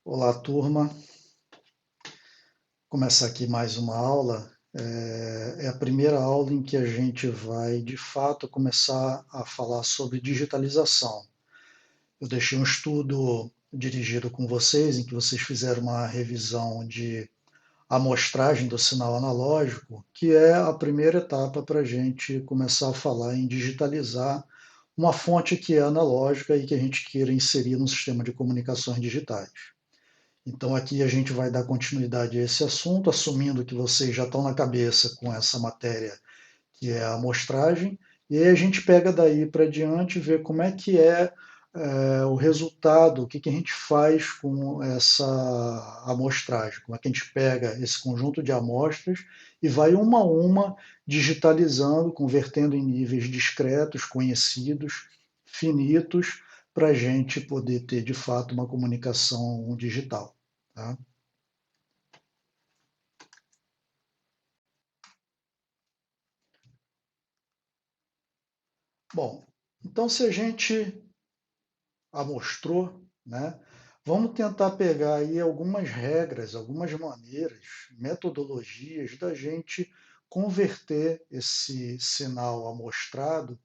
Olá, turma. Começar aqui mais uma aula. É a primeira aula em que a gente vai, de fato, começar a falar sobre digitalização. Eu deixei um estudo dirigido com vocês, em que vocês fizeram uma revisão de amostragem do sinal analógico, que é a primeira etapa para a gente começar a falar em digitalizar uma fonte que é analógica e que a gente queira inserir no sistema de comunicações digitais. Então, aqui a gente vai dar continuidade a esse assunto, assumindo que vocês já estão na cabeça com essa matéria, que é a amostragem, e aí a gente pega daí para diante e vê como é que o resultado, o que, que a gente faz com essa amostragem, como é que a gente pega esse conjunto de amostras e vai uma a uma digitalizando, convertendo em níveis discretos, conhecidos, finitos, para a gente poder ter de fato uma comunicação digital. Tá? Bom, então se a gente amostrou, né, vamos tentar pegar aí algumas regras, algumas maneiras, metodologias da gente converter esse sinal amostrado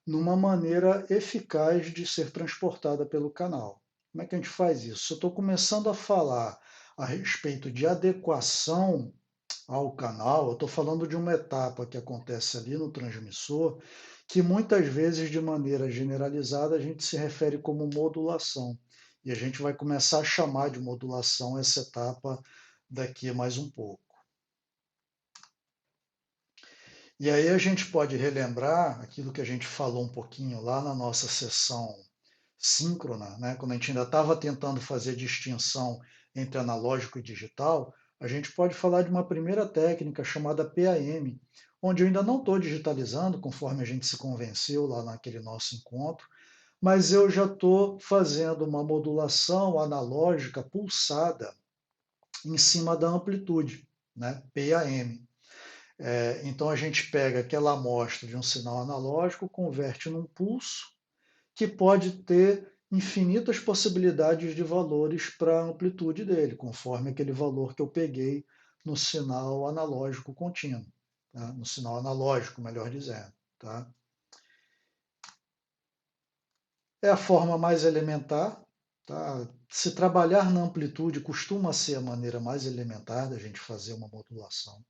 numa maneira eficaz de ser transportada pelo canal. Como é que a gente faz isso? Se eu estou começando a falar a respeito de adequação ao canal, eu estou falando de uma etapa que acontece ali no transmissor, que muitas vezes, de maneira generalizada, a gente se refere como modulação. E a gente vai começar a chamar de modulação essa etapa daqui a mais um pouco. E aí a gente pode relembrar aquilo que a gente falou um pouquinho lá na nossa sessão síncrona, né? Quando a gente ainda estava tentando fazer distinção entre analógico e digital, a gente pode falar de uma primeira técnica chamada PAM, onde eu ainda não estou digitalizando, conforme a gente se convenceu lá naquele nosso encontro, mas eu já estou fazendo uma modulação analógica pulsada em cima da amplitude, né? PAM. Então a gente pega aquela amostra de um sinal analógico, converte num pulso, que pode ter infinitas possibilidades de valores para a amplitude dele, conforme aquele valor que eu peguei no sinal analógico contínuo, tá? No sinal analógico, melhor dizendo. Tá? É a forma mais elementar. Tá? Se trabalhar na amplitude costuma ser a maneira mais elementar da gente fazer uma modulação.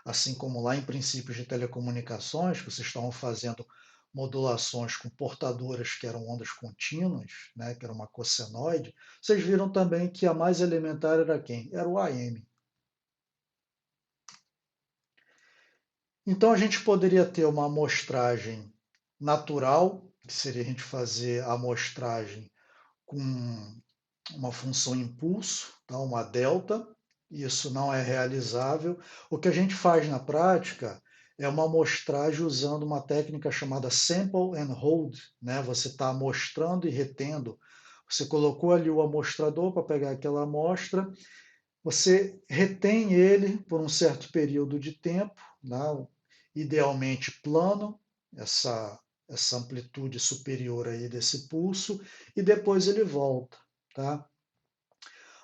Assim como lá em princípios de telecomunicações, que vocês estavam fazendo modulações com portadoras que eram ondas contínuas, né, que era uma cossenoide, vocês viram também que a mais elementar era quem? Era o AM. Então a gente poderia ter uma amostragem natural, que seria a gente fazer a amostragem com uma função impulso, tá? Uma delta. Isso não é realizável. O que a gente faz na prática é uma amostragem usando uma técnica chamada sample and hold, né? Você está amostrando e retendo. Você colocou ali o amostrador para pegar aquela amostra, você retém ele por um certo período de tempo, né? Idealmente plano, essa amplitude superior aí desse pulso, e depois ele volta. Tá?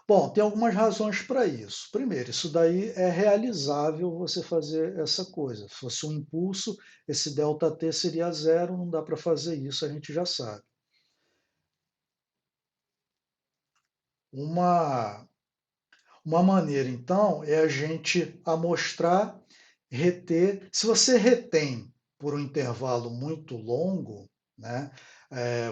Bom, tem algumas razões para isso. Primeiro, isso daí é realizável você fazer essa coisa. Se fosse um impulso, esse ΔT seria zero, não dá para fazer isso, a gente já sabe. Uma, uma maneira, então, é a gente amostrar, reter. Se você retém por um intervalo muito longo, né,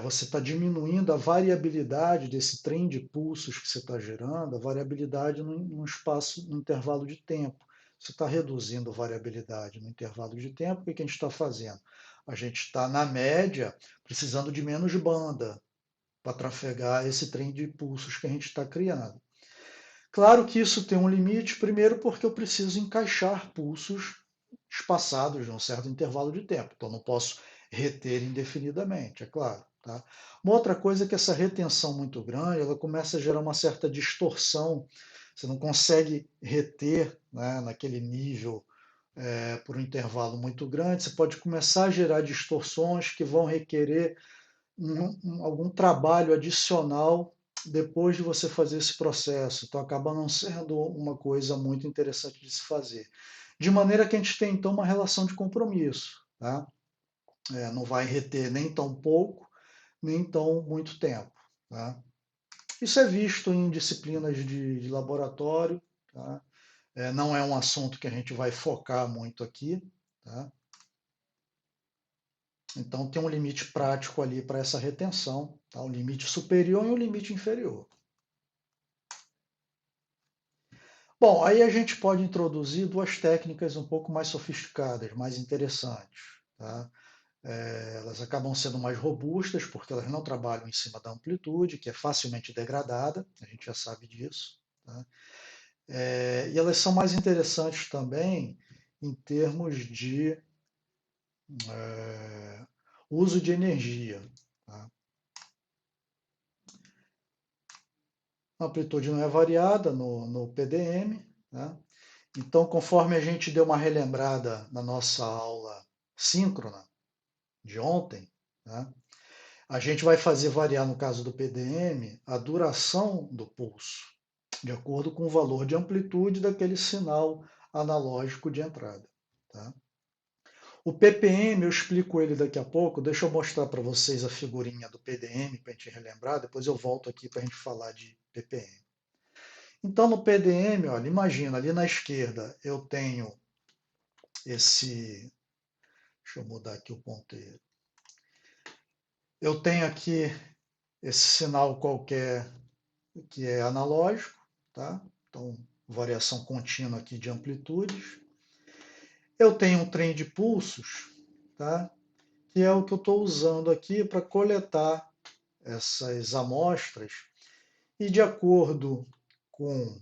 você está diminuindo a variabilidade desse trem de pulsos que você está gerando, a variabilidade num espaço, num intervalo de tempo. Você está reduzindo a variabilidade no intervalo de tempo, o que a gente está fazendo? A gente está, na média, precisando de menos banda para trafegar esse trem de pulsos que a gente está criando. Claro que isso tem um limite, primeiro porque eu preciso encaixar pulsos espaçados de um certo intervalo de tempo, então não posso reter indefinidamente, é claro. Tá? Uma outra coisa é que essa retenção muito grande, ela começa a gerar uma certa distorção, você não consegue reter, né, naquele nível por um intervalo muito grande, você pode começar a gerar distorções que vão requerer algum trabalho adicional depois de você fazer esse processo. Então acaba não sendo uma coisa muito interessante de se fazer. De maneira que a gente tem então uma relação de compromisso, tá? Não vai reter nem tão pouco, nem tão muito tempo, tá? Isso é visto em disciplinas de laboratório, tá? Não é um assunto que a gente vai focar muito aqui, tá? Então tem um limite prático ali para essa retenção, tá? Um limite superior e um limite inferior. Bom, aí a gente pode introduzir duas técnicas um pouco mais sofisticadas, mais interessantes, tá? Elas acabam sendo mais robustas porque elas não trabalham em cima da amplitude, que é facilmente degradada, a gente já sabe disso, tá? E elas são mais interessantes também em termos de é, uso de energia, tá? A amplitude não é variada no PDM, né? Então, conforme a gente deu uma relembrada na nossa aula síncrona de ontem, né? A gente vai fazer variar, no caso do PDM, a duração do pulso, de acordo com o valor de amplitude daquele sinal analógico de entrada, tá? O ppm, eu explico ele daqui a pouco, deixa eu mostrar para vocês a figurinha do PDM para a gente relembrar, depois eu volto aqui para a gente falar de ppm. Então, no PDM, olha, imagina, ali na esquerda eu tenho esse. Deixa eu mudar aqui o ponteiro. Eu tenho aqui esse sinal qualquer que é analógico, tá? Então, variação contínua aqui de amplitudes. Eu tenho um trem de pulsos, tá? Que é o que eu estou usando aqui para coletar essas amostras e de acordo com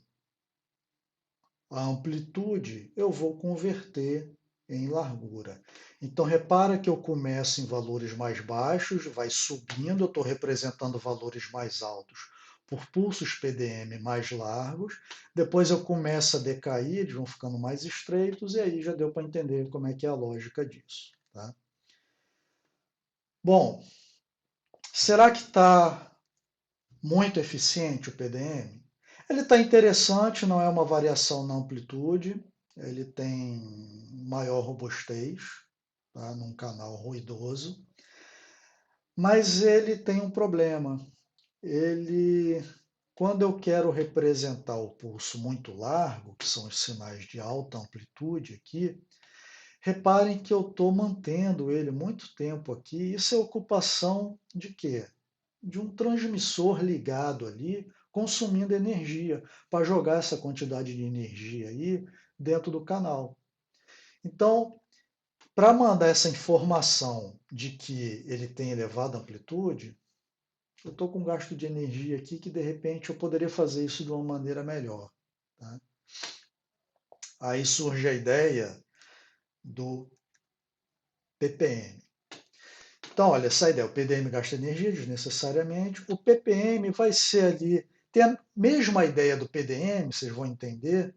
a amplitude eu vou converter em largura. Então repara que eu começo em valores mais baixos, vai subindo, eu estou representando valores mais altos por pulsos PDM mais largos, depois eu começo a decair, eles vão ficando mais estreitos, e aí já deu para entender como é que é a lógica disso. Tá? Bom, será que está muito eficiente o PDM? Ele está interessante, não é uma variação na amplitude, ele tem maior robustez, tá, num canal ruidoso, mas ele tem um problema. Ele, quando eu quero representar o pulso muito largo, que são os sinais de alta amplitude aqui, reparem que eu estou mantendo ele muito tempo aqui. Isso é ocupação de quê? De um transmissor ligado ali, consumindo energia, para jogar essa quantidade de energia aí dentro do canal. Então, para mandar essa informação de que ele tem elevada amplitude, eu estou com um gasto de energia aqui que de repente eu poderia fazer isso de uma maneira melhor. Tá? Aí surge a ideia do ppm. Então, olha, essa ideia, o PDM gasta energia desnecessariamente, o ppm vai ser ali, tem a mesma ideia do PDM, vocês vão entender,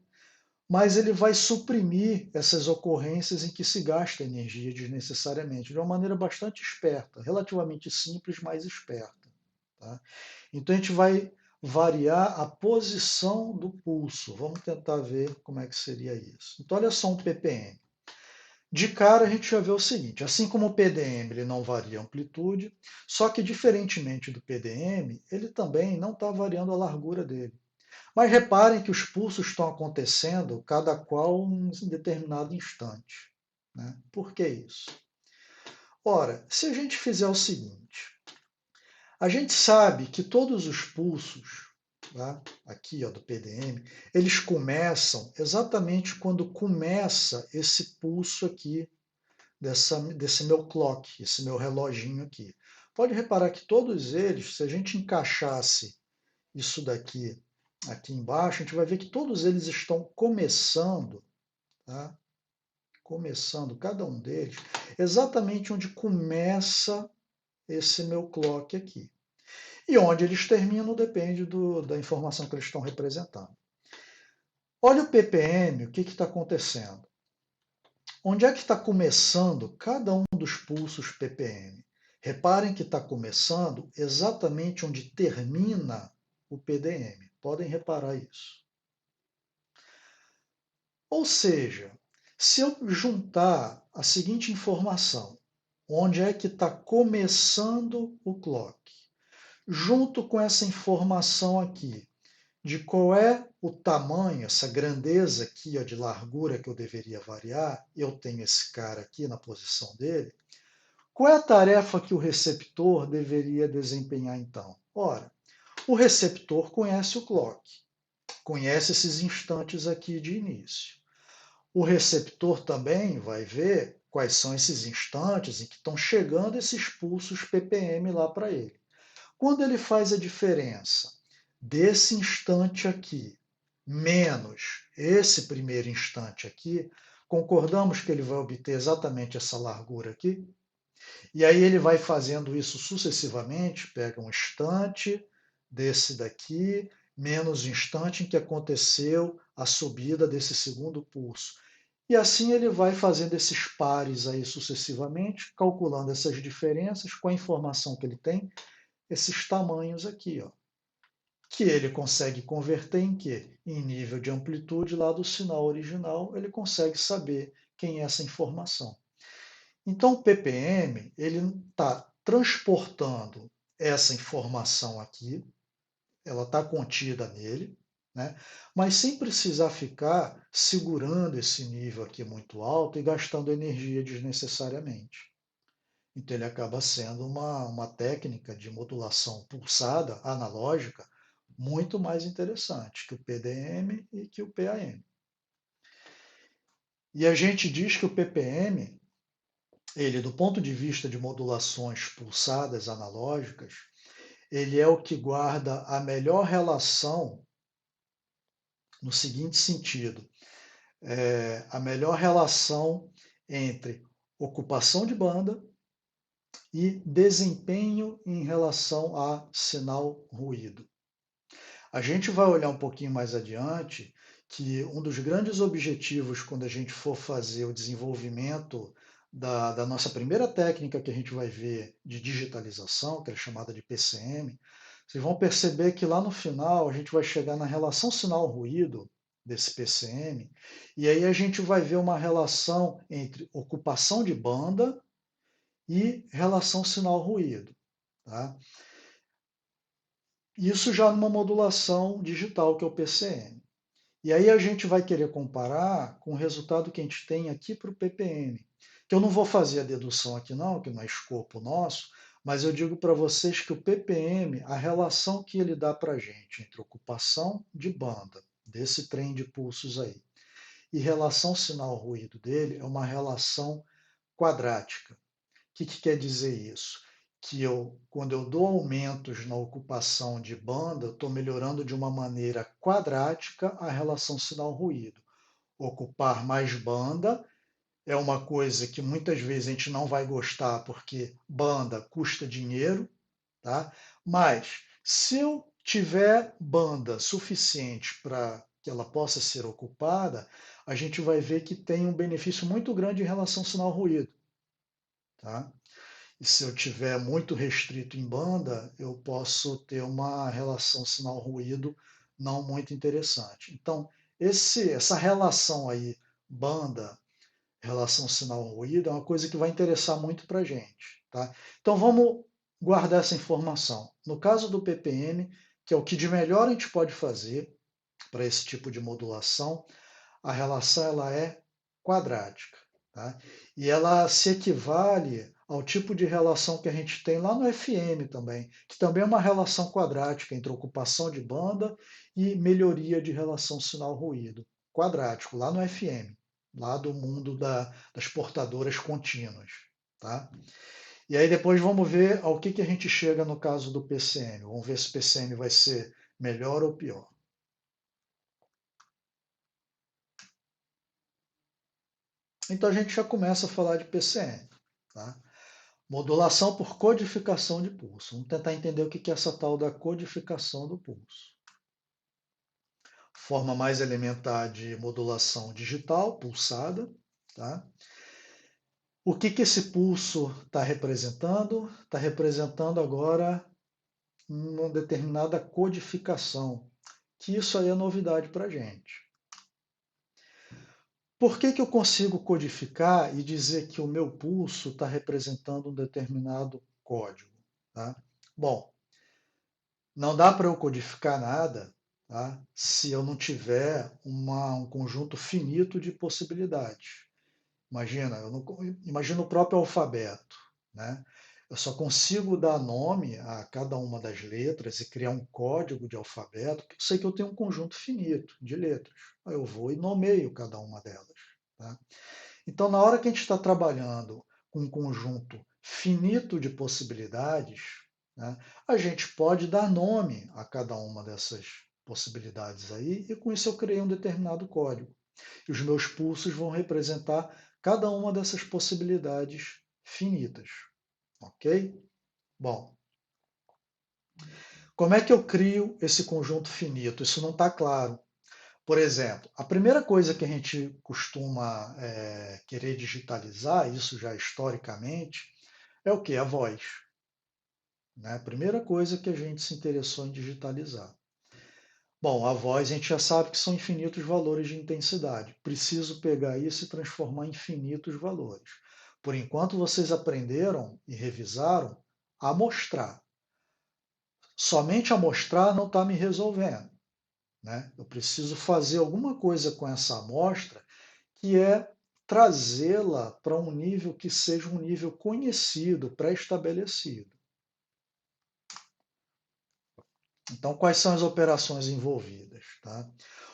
mas ele vai suprimir essas ocorrências em que se gasta energia desnecessariamente, de uma maneira bastante esperta, relativamente simples, mas esperta. Tá? Então a gente vai variar a posição do pulso. Vamos tentar ver como é que seria isso. Então olha só um ppm. De cara, a gente já vê o seguinte: assim como o PDM ele não varia a amplitude, só que diferentemente do PDM, ele também não está variando a largura dele. Mas reparem que os pulsos estão acontecendo cada qual em determinado instante. Né? Por que isso? Ora, se a gente fizer o seguinte, a gente sabe que todos os pulsos, tá? Aqui ó, do PDM, eles começam exatamente quando começa esse pulso aqui desse meu clock, esse meu reloginho aqui. Pode reparar que todos eles, se a gente encaixasse isso daqui aqui embaixo, a gente vai ver que todos eles estão começando, tá? Começando, cada um deles, exatamente onde começa esse meu clock aqui. E onde eles terminam depende da informação que eles estão representando. Olha o ppm, o que está acontecendo? Onde é que está começando cada um dos pulsos ppm? Reparem que está começando exatamente onde termina o PDM. Podem reparar isso. Ou seja, se eu juntar a seguinte informação, onde é que está começando o clock, junto com essa informação aqui, de qual é o tamanho, essa grandeza aqui ó, de largura que eu deveria variar, eu tenho esse cara aqui na posição dele, qual é a tarefa que o receptor deveria desempenhar então? Ora, o receptor conhece o clock, conhece esses instantes aqui de início. O receptor também vai ver quais são esses instantes em que estão chegando esses pulsos ppm lá para ele. Quando ele faz a diferença desse instante aqui menos esse primeiro instante aqui, concordamos que ele vai obter exatamente essa largura aqui? E aí ele vai fazendo isso sucessivamente, pega um instante desse daqui, menos o instante em que aconteceu a subida desse segundo pulso. E assim ele vai fazendo esses pares aí sucessivamente, calculando essas diferenças com a informação que ele tem, esses tamanhos aqui, ó, que ele consegue converter em quê? Em nível de amplitude lá do sinal original, ele consegue saber quem é essa informação. Então, o ppm ele está transportando essa informação aqui, ela está contida nele, né? Mas sem precisar ficar segurando esse nível aqui muito alto e gastando energia desnecessariamente. Então, ele acaba sendo uma técnica de modulação pulsada, analógica, muito mais interessante que o PDM e que o PAM. E a gente diz que o ppm ele, do ponto de vista de modulações pulsadas analógicas, ele é o que guarda a melhor relação no seguinte sentido: a melhor relação entre ocupação de banda e desempenho em relação a sinal ruído. A gente vai olhar um pouquinho mais adiante que um dos grandes objetivos quando a gente for fazer o desenvolvimento da nossa primeira técnica que a gente vai ver de digitalização, que é chamada de PCM, vocês vão perceber que lá no final a gente vai chegar na relação sinal-ruído desse PCM, e aí a gente vai ver uma relação entre ocupação de banda e relação sinal-ruído. Tá? Isso já numa modulação digital, que é o PCM. E aí a gente vai querer comparar com o resultado que a gente tem aqui para o ppm. Que eu não vou fazer a dedução aqui não, que não é escopo nosso, mas eu digo para vocês que o ppm, a relação que ele dá para a gente entre ocupação de banda, desse trem de pulsos aí, e relação sinal-ruído dele é uma relação quadrática. O que quer dizer isso? Que quando eu dou aumentos na ocupação de banda, eu estou melhorando de uma maneira quadrática a relação sinal-ruído. Ocupar mais banda é uma coisa que muitas vezes a gente não vai gostar porque banda custa dinheiro, tá? Mas se eu tiver banda suficiente para que ela possa ser ocupada, a gente vai ver que tem um benefício muito grande em relação ao sinal-ruído, tá? E se eu tiver muito restrito em banda, eu posso ter uma relação sinal-ruído não muito interessante. Então, essa relação aí, banda, relação sinal-ruído, é uma coisa que vai interessar muito para a gente. Tá? Então, vamos guardar essa informação. No caso do ppm, que é o que de melhor a gente pode fazer para esse tipo de modulação, a relação ela é quadrática. Tá? E ela se equivale ao tipo de relação que a gente tem lá no FM também, que também é uma relação quadrática entre ocupação de banda e melhoria de relação sinal-ruído. Quadrático, lá no FM, lá do mundo das portadoras contínuas. Tá? E aí depois vamos ver ao que a gente chega no caso do PCM. Vamos ver se o PCM vai ser melhor ou pior. Então a gente já começa a falar de PCM. Tá? Modulação por codificação de pulso. Vamos tentar entender o que é essa tal da codificação do pulso. Forma mais elementar de modulação digital, pulsada. Tá? O que esse pulso está representando? Está representando agora uma determinada codificação, que isso aí é novidade para a gente. Por que que eu consigo codificar e dizer que o meu pulso está representando um determinado código? Tá? Bom, não dá para eu codificar nada, tá, se eu não tiver um conjunto finito de possibilidades. Imagina, imagina o próprio alfabeto, né? Eu só consigo dar nome a cada uma das letras e criar um código de alfabeto, porque eu sei que eu tenho um conjunto finito de letras. Aí eu vou e nomeio cada uma delas. Tá? Então, na hora que a gente está trabalhando com um conjunto finito de possibilidades, né, a gente pode dar nome a cada uma dessas possibilidades aí, e com isso eu criei um determinado código. E os meus pulsos vão representar cada uma dessas possibilidades finitas. Ok? Bom, como é que eu crio esse conjunto finito? Isso não está claro. Por exemplo, a primeira coisa que a gente costuma querer digitalizar, isso já historicamente, é o que? A voz. Né? A primeira coisa que a gente se interessou em digitalizar. Bom, a voz a gente já sabe que são infinitos valores de intensidade. Preciso pegar isso e transformar em infinitos valores. Por enquanto, vocês aprenderam e revisaram a mostrar. Somente a mostrar não está me resolvendo. Né? Eu preciso fazer alguma coisa com essa amostra que é trazê-la para um nível que seja um nível conhecido, pré-estabelecido. Então, quais são as operações envolvidas? Tá?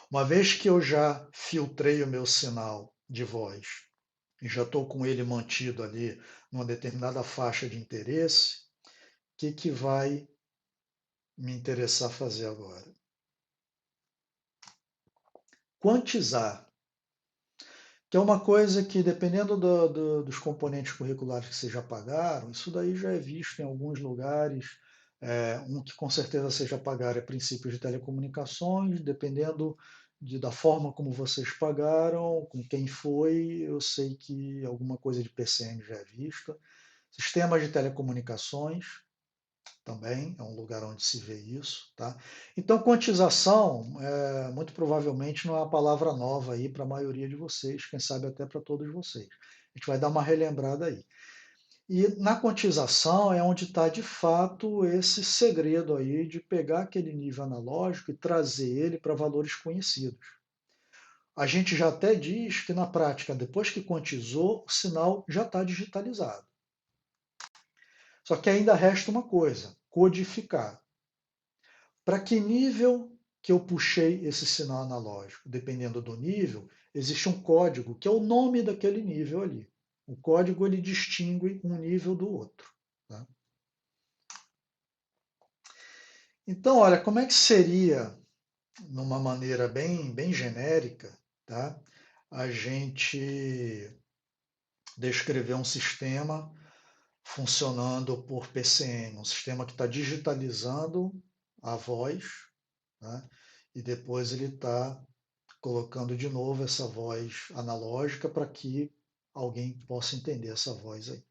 Uma vez que eu já filtrei o meu sinal de voz e já estou com ele mantido ali numa determinada faixa de interesse, o que vai me interessar fazer agora? Quantizar, que é uma coisa que, dependendo dos componentes curriculares que vocês já pagaram, isso daí já é visto em alguns lugares. Um que com certeza vocês já pagaram é princípios de telecomunicações, dependendo da forma como vocês pagaram, com quem foi, eu sei que alguma coisa de PCM já é vista. Sistemas de telecomunicações, também é um lugar onde se vê isso, tá? Então, quantização, muito provavelmente não é uma palavra nova aí para a maioria de vocês, quem sabe até para todos vocês. A gente vai dar uma relembrada aí. E na quantização é onde está de fato esse segredo aí de pegar aquele nível analógico e trazer ele para valores conhecidos. A gente já até diz que na prática, depois que quantizou, o sinal já está digitalizado. Só que ainda resta uma coisa: codificar. Para que nível que eu puxei esse sinal analógico? Dependendo do nível, existe um código que é o nome daquele nível ali. O código ele distingue um nível do outro. Tá? Então, olha, como é que seria, numa maneira bem genérica, tá? A gente descrever um sistema funcionando por PCM, um sistema que está digitalizando a voz, né? E depois ele está colocando de novo essa voz analógica para que alguém possa entender essa voz aí.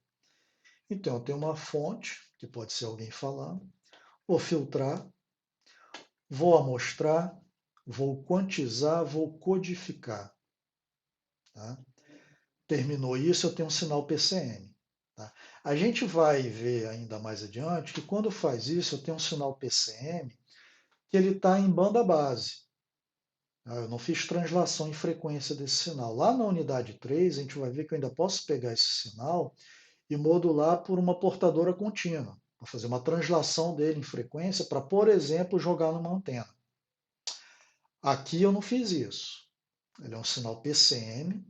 Então, eu tenho uma fonte, que pode ser alguém falando, vou filtrar, vou amostrar, vou quantizar, vou codificar. Tá? Terminou isso, eu tenho um sinal PCM. Tá? A gente vai ver ainda mais adiante que quando faz isso, eu tenho um sinal PCM que ele está em banda base. Eu não fiz translação em frequência desse sinal. Lá na unidade 3, a gente vai ver que eu ainda posso pegar esse sinal e modular por uma portadora contínua, para fazer uma translação dele em frequência para, por exemplo, jogar numa antena. Aqui eu não fiz isso. Ele é um sinal PCM,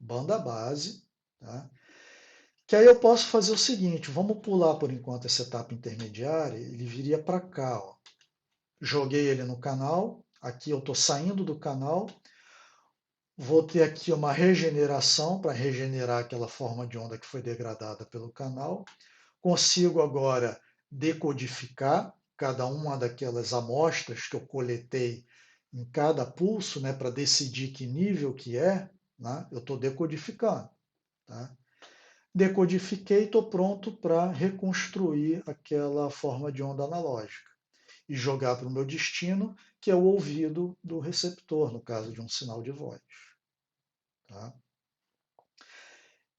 banda base, tá? Que aí eu posso fazer o seguinte, vamos pular por enquanto essa etapa intermediária, ele viria para cá, ó. Joguei ele no canal, aqui eu estou saindo do canal, vou ter aqui uma regeneração para regenerar aquela forma de onda que foi degradada pelo canal. Consigo agora decodificar cada uma daquelas amostras que eu coletei em cada pulso, né, para decidir que nível que é, né, eu estou decodificando. Tá? Decodifiquei e estou pronto para reconstruir aquela forma de onda analógica. e jogar para o meu destino, que é o ouvido do receptor, no caso de um sinal de voz. Tá?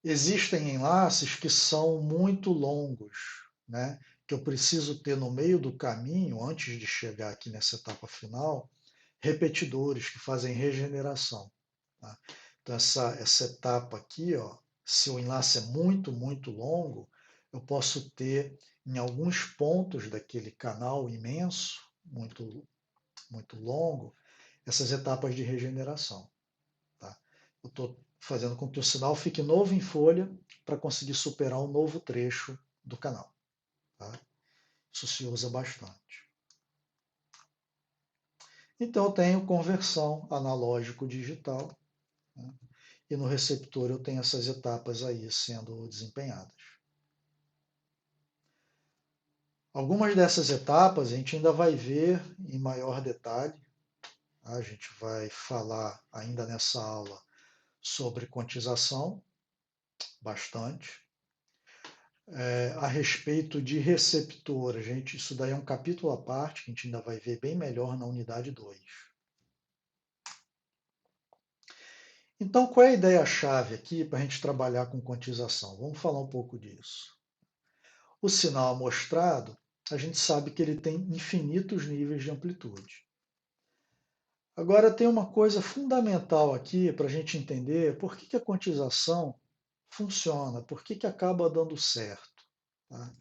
Existem enlaces que são muito longos, né? Que eu preciso ter no meio do caminho, antes de chegar aqui nessa etapa final, repetidores que fazem regeneração. Tá? Então, essa etapa aqui, ó, se o enlace é muito, muito longo, eu posso ter em alguns pontos daquele canal imenso, muito, muito longo, essas etapas de regeneração. Tá? Eu estou fazendo com que o sinal fique novo em folha para conseguir superar um novo trecho do canal. Tá? Isso se usa bastante. Então eu tenho conversão analógico-digital, né? E no receptor eu tenho essas etapas aí sendo desempenhadas. Algumas dessas etapas a gente ainda vai ver em maior detalhe. Tá? A gente vai falar ainda nessa aula sobre quantização, bastante. A respeito de receptor, gente, isso daí é um capítulo à parte, que a gente ainda vai ver bem melhor na unidade 2. Então, qual é a ideia-chave aqui para a gente trabalhar com quantização? Vamos falar um pouco disso. O sinal amostrado, a gente sabe que ele tem infinitos níveis de amplitude. Agora, tem uma coisa fundamental aqui para a gente entender por que a quantização funciona, por que acaba dando certo. Tá?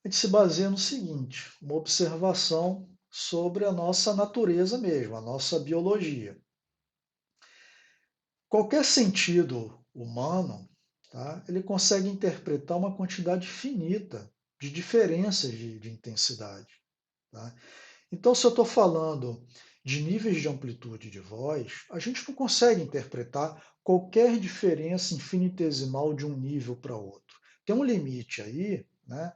A gente se baseia no seguinte: uma observação sobre a nossa natureza mesmo, a nossa biologia. Qualquer sentido humano, tá, ele consegue interpretar uma quantidade finita de diferenças de intensidade. Tá? Então, se eu estou falando de níveis de amplitude de voz, a gente não consegue interpretar qualquer diferença infinitesimal de um nível para outro. Tem um limite aí, né,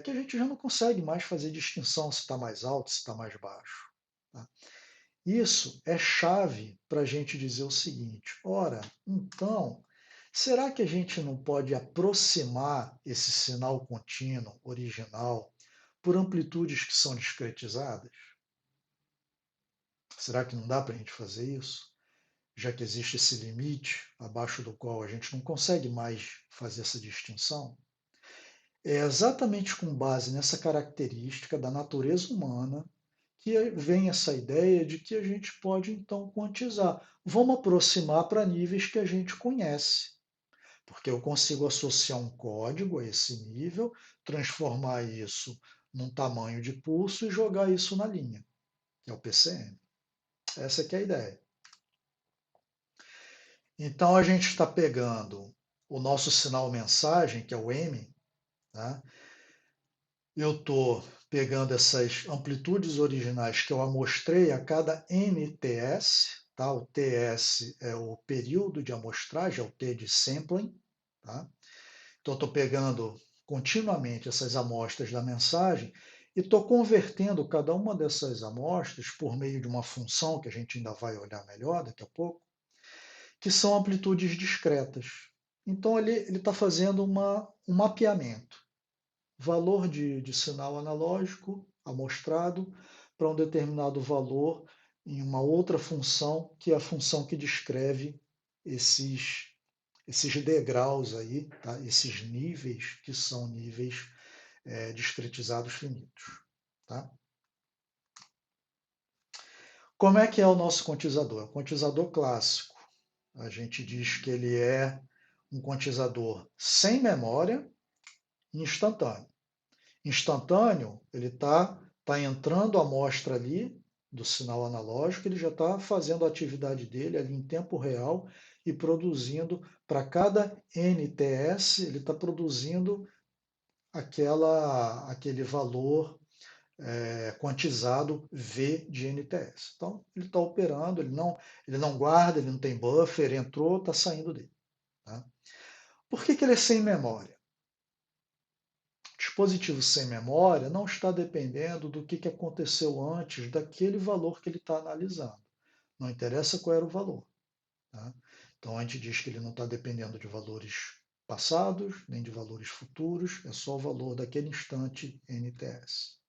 que a gente já não consegue mais fazer distinção se está mais alto, se está mais baixo. Tá? Isso é chave para a gente dizer o seguinte: ora, então, será que a gente não pode aproximar esse sinal contínuo original por amplitudes que são discretizadas? Será que não dá para a gente fazer isso? Já que existe esse limite abaixo do qual a gente não consegue mais fazer essa distinção? É exatamente com base nessa característica da natureza humana que vem essa ideia de que a gente pode então quantizar. Vamos aproximar para níveis que a gente conhece, porque eu consigo associar um código a esse nível, transformar isso num tamanho de pulso e jogar isso na linha, que é o PCM. Essa que é a ideia. Então a gente está pegando o nosso sinal mensagem, que é o M, tá? Eu estou pegando essas amplitudes originais que eu amostrei a cada NTS, tá? O TS é o período de amostragem, é o T de sampling, tá? Então, estou pegando continuamente essas amostras da mensagem e estou convertendo cada uma dessas amostras por meio de uma função que a gente ainda vai olhar melhor daqui a pouco, que são amplitudes discretas. Então, ele está fazendo um mapeamento valor de sinal analógico amostrado para um determinado valor em uma outra função, que é a função que descreve esses degraus aí, tá? Esses níveis que são níveis discretizados finitos. Tá? Como é que é o nosso quantizador? O quantizador clássico. A gente diz que ele é um quantizador sem memória e instantâneo. Instantâneo, ele tá entrando a amostra ali do sinal analógico, ele já está fazendo a atividade dele ali em tempo real e produzindo, para cada NTS, ele está produzindo aquele valor quantizado V de NTS. Então, ele está operando, ele não guarda, ele não tem buffer, entrou, está saindo dele. Tá? Por que ele é sem memória? Dispositivo sem memória não está dependendo do que aconteceu antes daquele valor que ele está analisando. Não interessa qual era o valor. Tá? Então a gente diz que ele não está dependendo de valores passados, nem de valores futuros, é só o valor daquele instante NTS.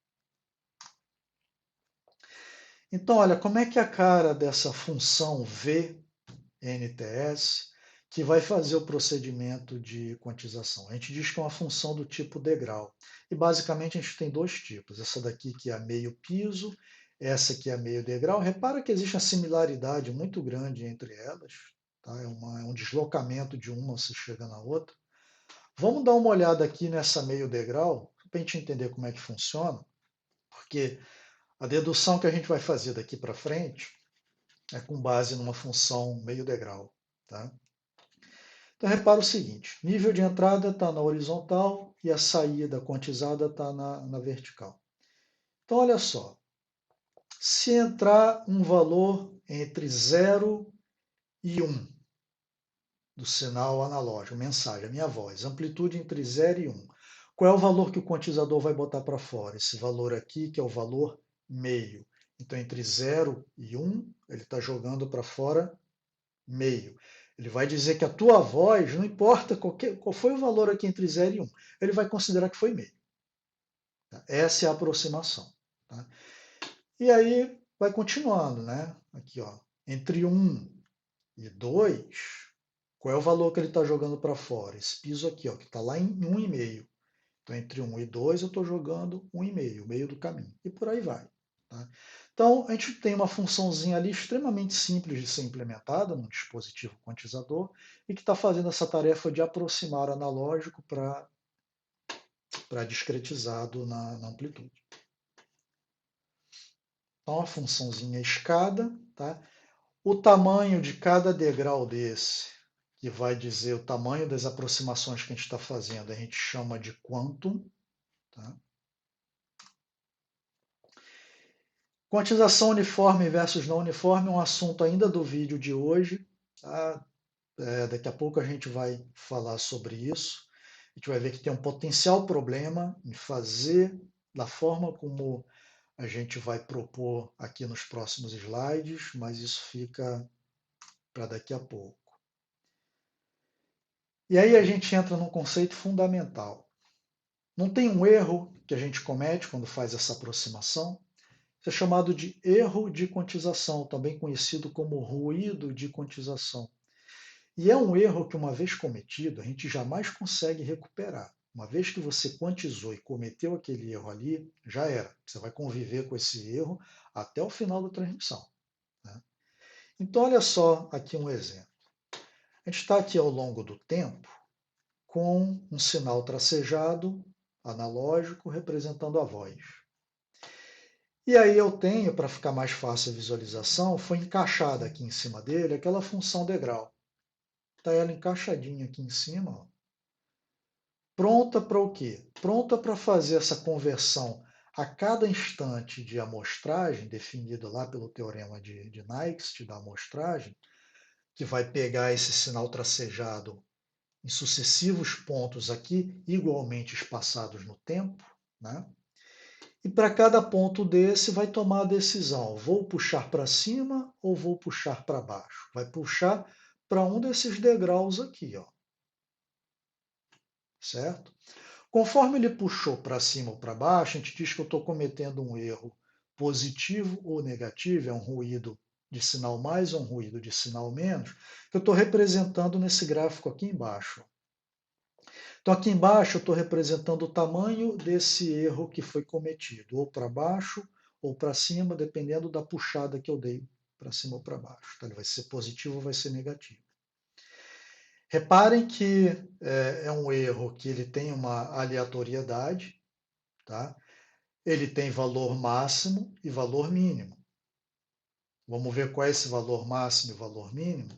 Então, olha, como é que é a cara dessa função V NTS que vai fazer o procedimento de quantização? A gente diz que é uma função do tipo degrau. E basicamente a gente tem dois tipos. Essa daqui que é a meio piso, essa que é a meio degrau. Repara que existe uma similaridade muito grande entre elas. Tá? É um deslocamento de uma, você chega na outra. Vamos dar uma olhada aqui nessa meio degrau, para a gente entender como é que funciona, porque a dedução que a gente vai fazer daqui para frente é com base numa função meio degrau. Tá? Então, repara o seguinte: nível de entrada está na horizontal e a saída quantizada está na vertical. Então, olha só: se entrar um valor entre 0 e 1 do sinal analógico, mensagem, a minha voz, amplitude entre 0 e 1, qual é o valor que o quantizador vai botar para fora? Esse valor aqui, que é o valor meio. Então, entre 0 e 1, ele está jogando para fora meio. Ele vai dizer que a tua voz, não importa qual foi o valor aqui entre 0 e 1, ele vai considerar que foi meio. Tá? Essa é a aproximação. Tá? E aí vai continuando, né? Aqui, ó, entre 1 e 2, qual é o valor que ele está jogando para fora? Esse piso aqui, ó, que está lá em 1,5. Então, entre 1 e 2, eu estou jogando 1,5, o meio do caminho. E por aí vai. Tá? Então, a gente tem uma funçãozinha ali extremamente simples de ser implementada num dispositivo quantizador e que está fazendo essa tarefa de aproximar o analógico para discretizado na amplitude. Então, a funçãozinha escada, tá? O tamanho de cada degrau desse, que vai dizer o tamanho das aproximações que a gente está fazendo, a gente chama de quantum. Tá? Quantização uniforme versus não uniforme é um assunto ainda do vídeo de hoje. Tá? Daqui a pouco a gente vai falar sobre isso. A gente vai ver que tem um potencial problema em fazer da forma como a gente vai propor aqui nos próximos slides, mas isso fica para daqui a pouco. E aí a gente entra num conceito fundamental. Não tem um erro que a gente comete quando faz essa aproximação? Isso é chamado de erro de quantização, também conhecido como ruído de quantização. E é um erro que, uma vez cometido, a gente jamais consegue recuperar. Uma vez que você quantizou e cometeu aquele erro ali, já era. Você vai conviver com esse erro até o final da transmissão. Né? Então, olha só aqui um exemplo. A gente está aqui ao longo do tempo com um sinal tracejado analógico representando a voz. E aí eu tenho, para ficar mais fácil a visualização, foi encaixada aqui em cima dele aquela função degrau. Está ela encaixadinha aqui em cima, ó. Pronta para o quê? Pronta para fazer essa conversão a cada instante de amostragem, definido lá pelo teorema de Nyquist da amostragem, que vai pegar esse sinal tracejado em sucessivos pontos aqui, igualmente espaçados no tempo, né? E para cada ponto desse vai tomar a decisão, vou puxar para cima ou vou puxar para baixo? Vai puxar para um desses degraus aqui, ó. Certo? Conforme ele puxou para cima ou para baixo, a gente diz que eu estou cometendo um erro positivo ou negativo, é um ruído de sinal mais ou um ruído de sinal menos, que eu estou representando nesse gráfico aqui embaixo. Então, aqui embaixo eu estou representando o tamanho desse erro que foi cometido, ou para baixo ou para cima, dependendo da puxada que eu dei para cima ou para baixo. Então, ele vai ser positivo ou vai ser negativo. Reparem que é um erro que ele tem uma aleatoriedade, tá? Ele tem valor máximo e valor mínimo. Vamos ver qual é esse valor máximo e valor mínimo?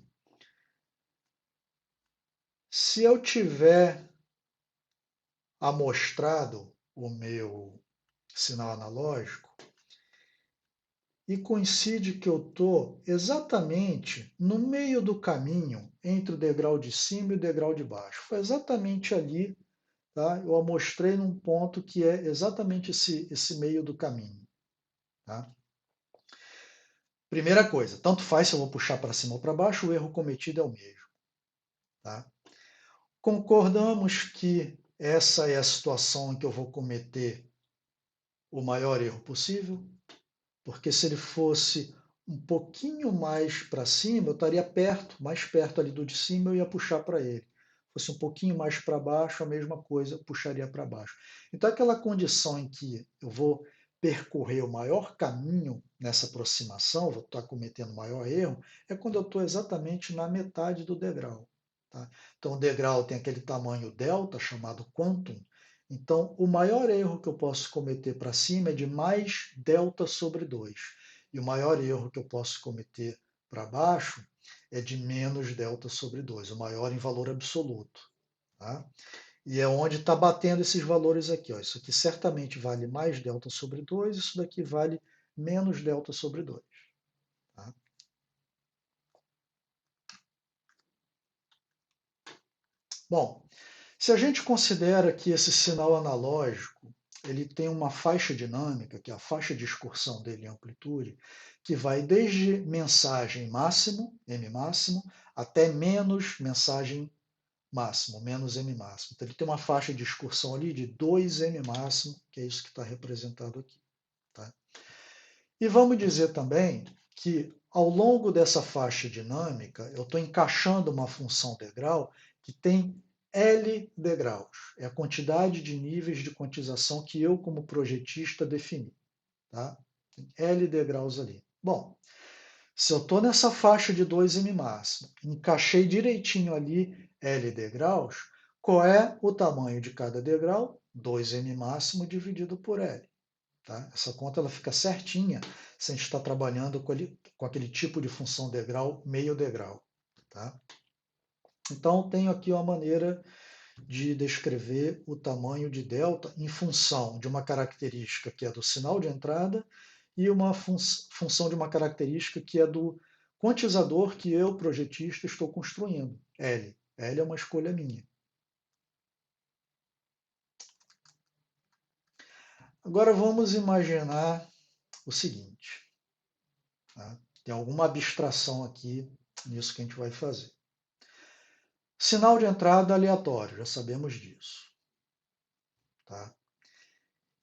Se eu tiver amostrado o meu sinal analógico e coincide que eu estou exatamente no meio do caminho entre o degrau de cima e o degrau de baixo. Foi exatamente ali, tá? Eu amostrei num ponto que é exatamente esse meio do caminho. Tá? Primeira coisa, tanto faz se eu vou puxar para cima ou para baixo, o erro cometido é o mesmo. Tá? Concordamos que essa é a situação em que eu vou cometer o maior erro possível? porque se ele fosse um pouquinho mais para cima, eu estaria perto, mais perto ali do de cima, eu ia puxar para ele. Fosse um pouquinho mais para baixo, a mesma coisa, eu puxaria para baixo. Então, aquela condição em que eu vou percorrer o maior caminho nessa aproximação, vou estar cometendo o maior erro, é quando eu estou exatamente na metade do degrau. Tá? Então, o degrau tem aquele tamanho delta, chamado quantum. Então, o maior erro que eu posso cometer para cima é de mais delta sobre 2. E o maior erro que eu posso cometer para baixo é de menos delta sobre 2, o maior em valor absoluto. Tá? E é onde está batendo esses valores aqui. Ó. Isso aqui certamente vale mais delta sobre 2, isso daqui vale menos delta sobre 2. Tá? Bom, se a gente considera que esse sinal analógico ele tem uma faixa dinâmica, que é a faixa de excursão dele em amplitude, que vai desde mensagem máximo, M máximo, até menos mensagem máximo, menos M máximo. Então ele tem uma faixa de excursão ali de 2M máximo, que é isso que está representado aqui. Tá? E vamos dizer também que ao longo dessa faixa dinâmica, eu estou encaixando uma função degrau que tem L degraus. É a quantidade de níveis de quantização que eu, como projetista, defini. Tá? Tem L degraus ali. Bom, se eu estou nessa faixa de 2M máximo, encaixei direitinho ali L degraus, qual é o tamanho de cada degrau? 2M máximo dividido por L. Tá? Essa conta ela fica certinha se a gente está trabalhando com aquele tipo de função degrau, meio degrau. Tá? Então, tenho aqui uma maneira de descrever o tamanho de delta em função de uma característica que é do sinal de entrada e uma função de uma característica que é do quantizador que eu, projetista, estou construindo, L. L é uma escolha minha. Agora vamos imaginar o seguinte. Tá? Tem alguma abstração aqui nisso que a gente vai fazer. Sinal de entrada aleatório, já sabemos disso. Tá?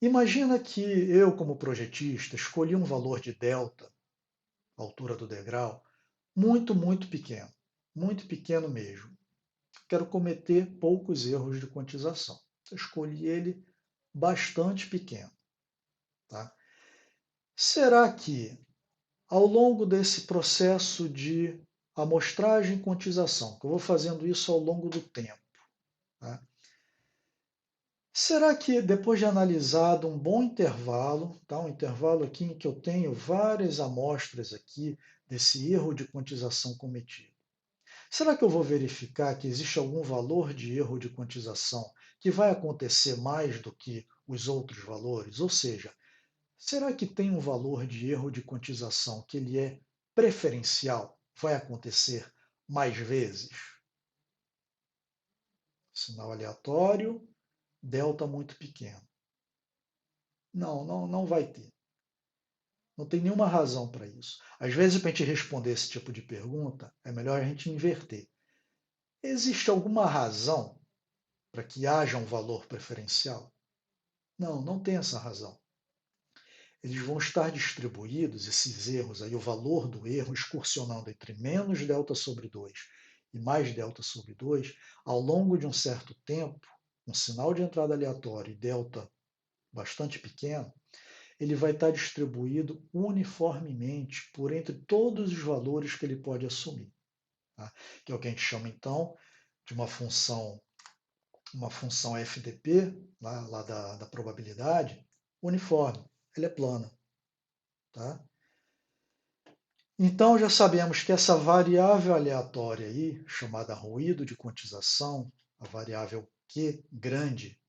Imagina que eu, como projetista, escolhi um valor de delta, altura do degrau, muito pequeno mesmo. Quero cometer poucos erros de quantização. Eu escolhi ele bastante pequeno. Tá? Será que ao longo desse processo de amostragem e quantização, que eu vou fazendo isso ao longo do tempo, tá? Será que depois de analisado um bom intervalo, tá? Um intervalo aqui em que eu tenho várias amostras aqui desse erro de quantização cometido, será que eu vou verificar que existe algum valor de erro de quantização que vai acontecer mais do que os outros valores? Ou seja, será que tem um valor de erro de quantização que ele é preferencial? Vai acontecer mais vezes? Sinal aleatório, delta muito pequeno. Não vai ter. Não tem nenhuma razão para isso. Às vezes, para a gente responder esse tipo de pergunta, é melhor a gente inverter. Existe alguma razão para que haja um valor preferencial? Não tem essa razão. Eles vão estar distribuídos, esses erros, aí, o valor do erro, excursionando entre menos delta sobre 2 e mais delta sobre 2, ao longo de um certo tempo, um sinal de entrada aleatório e delta bastante pequeno, ele vai estar distribuído uniformemente por entre todos os valores que ele pode assumir. Tá? Que é o que a gente chama, então, de uma função FDP, lá da probabilidade, uniforme. Ele é plana. Tá? Então, já sabemos que essa variável aleatória aí, chamada ruído de quantização, a variável Q grande,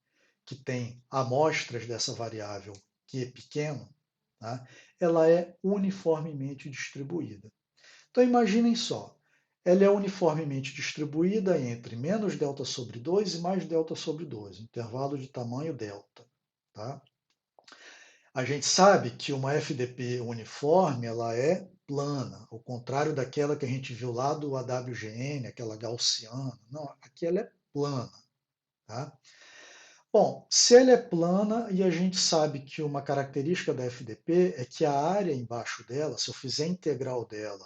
que tem amostras dessa variável Q pequeno, tá? Ela é uniformemente distribuída. Então, imaginem só, ela é uniformemente distribuída entre menos delta sobre 2 e mais delta sobre 2, intervalo de tamanho delta. Tá? A gente sabe que uma FDP uniforme ela é plana, ao contrário daquela que a gente viu lá do AWGN, aquela gaussiana. Não, aqui ela é plana. Tá? Bom, se ela é plana e a gente sabe que uma característica da FDP é que a área embaixo dela, se eu fizer a integral dela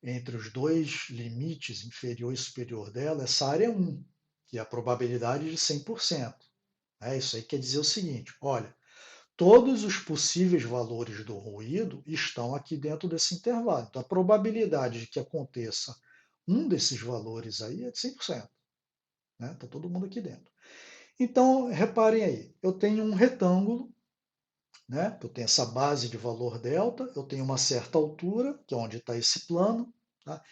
entre os dois limites, inferior e superior dela, essa área é 1, que é a probabilidade de 100%. Isso aí quer dizer o seguinte, olha, todos os possíveis valores do ruído estão aqui dentro desse intervalo. Então, a probabilidade de que aconteça um desses valores aí é de 100%. Né? Está todo mundo aqui dentro. Então, reparem aí, eu tenho um retângulo, né? Eu tenho essa base de valor delta, eu tenho uma certa altura, que é onde está esse plano, tá?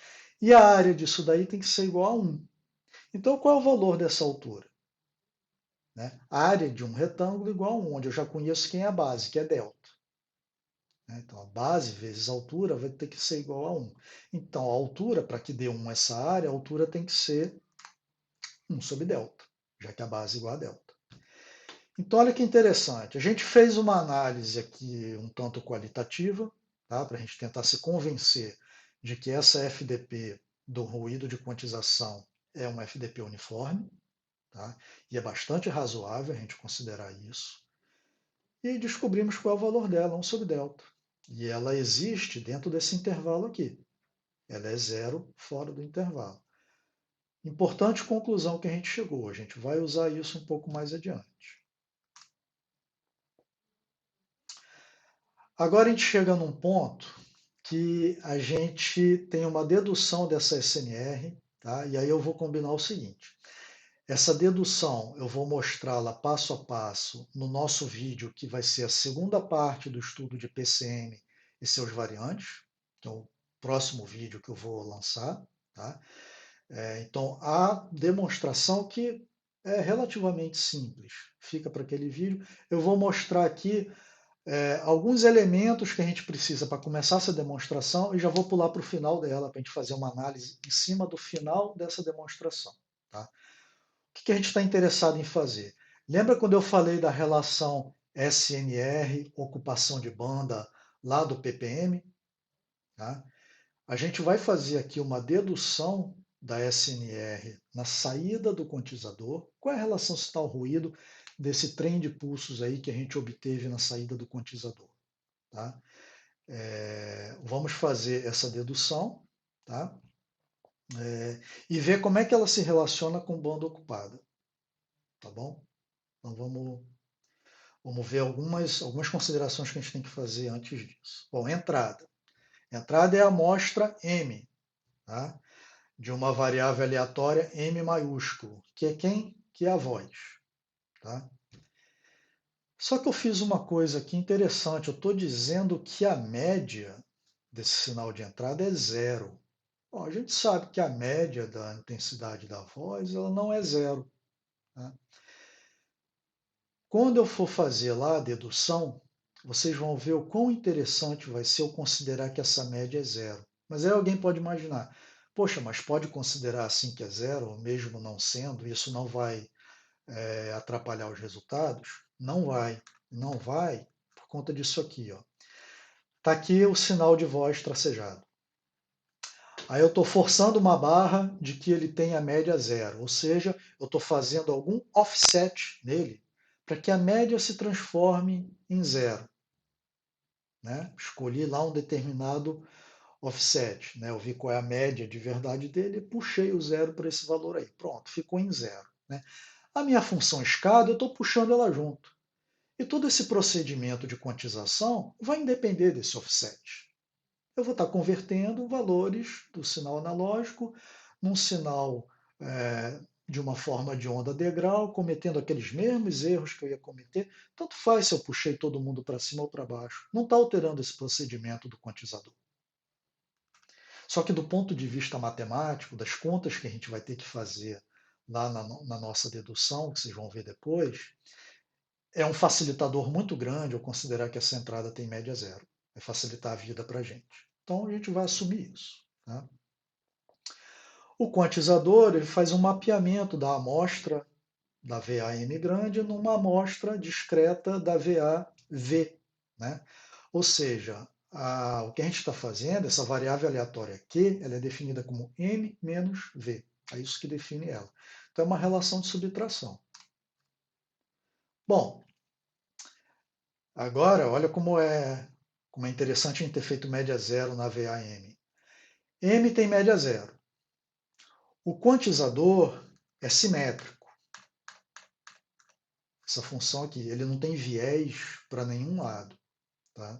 E a área disso daí tem que ser igual a 1. Então, qual é o valor dessa altura? Né? A área de um retângulo igual a 1, onde eu já conheço quem é a base, que é delta. Né? Então, a base vezes a altura vai ter que ser igual a 1. Então, a altura, para que dê 1 essa área, a altura tem que ser 1 sobre delta, já que a base é igual a delta. Então, olha que interessante. A gente fez uma análise aqui um tanto qualitativa, tá? Para a gente tentar se convencer de que essa FDP do ruído de quantização é uma FDP uniforme, tá? E é bastante razoável a gente considerar isso. E descobrimos qual é o valor dela, 1 sobre delta. E ela existe dentro desse intervalo aqui. Ela é zero fora do intervalo. Importante conclusão que a gente chegou. A gente vai usar isso um pouco mais adiante. Agora a gente chega num ponto que a gente tem uma dedução dessa SNR, tá? E aí eu vou combinar o seguinte. Essa dedução eu vou mostrá-la passo a passo no nosso vídeo, que vai ser a segunda parte do estudo de PCM e seus variantes, que é o próximo vídeo que eu vou lançar. Tá? Então, a demonstração que é relativamente simples, fica para aquele vídeo. Eu vou mostrar aqui alguns elementos que a gente precisa para começar essa demonstração e já vou pular para o final dela, para a gente fazer uma análise em cima do final dessa demonstração. Tá? O que a gente está interessado em fazer? Lembra quando eu falei da relação SNR, ocupação de banda, lá do ppm? Tá? A gente vai fazer aqui uma dedução da SNR na saída do quantizador. Qual é a relação sinal-ruído desse trem de pulsos aí que a gente obteve na saída do quantizador? Tá? Vamos fazer essa dedução, tá? E ver como é que ela se relaciona com banda ocupada. Tá bom? Então vamos ver algumas considerações que a gente tem que fazer antes disso. Bom, entrada. Entrada é a amostra M, tá? De uma variável aleatória M maiúsculo, que é quem? Que é a voz. Tá? Só que eu fiz uma coisa aqui interessante, eu estou dizendo que a média desse sinal de entrada é zero. Bom, a gente sabe que a média da intensidade da voz ela não é zero. Tá? Quando eu for fazer lá a dedução, vocês vão ver o quão interessante vai ser eu considerar que essa média é zero. Mas aí alguém pode imaginar, poxa, mas pode considerar assim que é zero, mesmo não sendo, isso não vai atrapalhar os resultados? Não vai. Não vai por conta disso aqui. Está aqui o sinal de voz tracejado. Aí eu estou forçando uma barra de que ele tenha média zero, ou seja, eu estou fazendo algum offset nele para que a média se transforme em zero. Né? Escolhi lá um determinado offset, né? Eu vi qual é a média de verdade dele e puxei o zero para esse valor aí. Pronto, ficou em zero. Né? A minha função escada, eu estou puxando ela junto. E todo esse procedimento de quantização vai depender desse offset. Eu vou estar convertendo valores do sinal analógico num sinal de uma forma de onda degrau, cometendo aqueles mesmos erros que eu ia cometer. Tanto faz se eu puxei todo mundo para cima ou para baixo. Não está alterando esse procedimento do quantizador. Só que do ponto de vista matemático, das contas que a gente vai ter que fazer lá na nossa dedução, que vocês vão ver depois, é um facilitador muito grande eu considerar que essa entrada tem média zero. Vai facilitar a vida para a gente. Então a gente vai assumir isso. Tá? O quantizador ele faz um mapeamento da amostra da VAM grande numa amostra discreta da VAV. Né? Ou seja, o que a gente está fazendo, essa variável aleatória Q, ela é definida como M menos V. É isso que define ela. Então é uma relação de subtração. Bom, agora olha como é interessante a gente ter feito média zero na VAM. M tem média zero. O quantizador é simétrico. Essa função aqui, ele não tem viés para nenhum lado. Tá?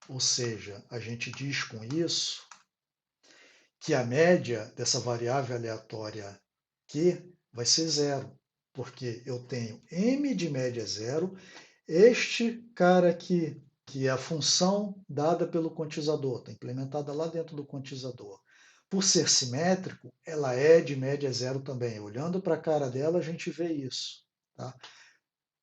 Ou seja, a gente diz com isso que a média dessa variável aleatória Q vai ser zero, porque eu tenho m de média zero, este cara aqui, que é a função dada pelo quantizador, está implementada lá dentro do quantizador. Por ser simétrico, ela é de média zero também. Olhando para a cara dela, a gente vê isso. Tá?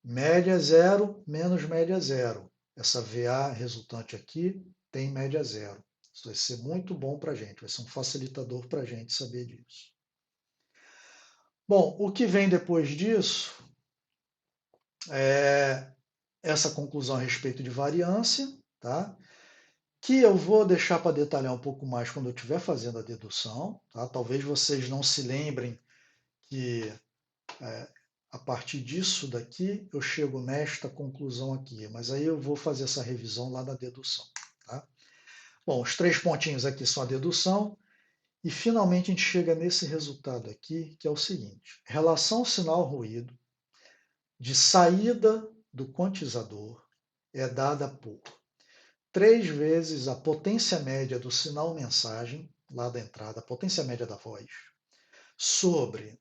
Média zero menos média zero. Essa VA resultante aqui tem média zero. Isso vai ser muito bom para a gente, vai ser um facilitador para a gente saber disso. Bom, o que vem depois disso é essa conclusão a respeito de variância, tá? Que eu vou deixar para detalhar um pouco mais quando eu estiver fazendo a dedução. Tá? Talvez vocês não se lembrem que a partir disso daqui eu chego nesta conclusão aqui, mas aí eu vou fazer essa revisão lá na dedução. Tá? Bom, os 3 pontinhos aqui são a dedução, e finalmente a gente chega nesse resultado aqui, que é o seguinte: relação sinal-ruído de saída do quantizador é dada por 3 vezes a potência média do sinal mensagem, lá da entrada, a potência média da voz, sobre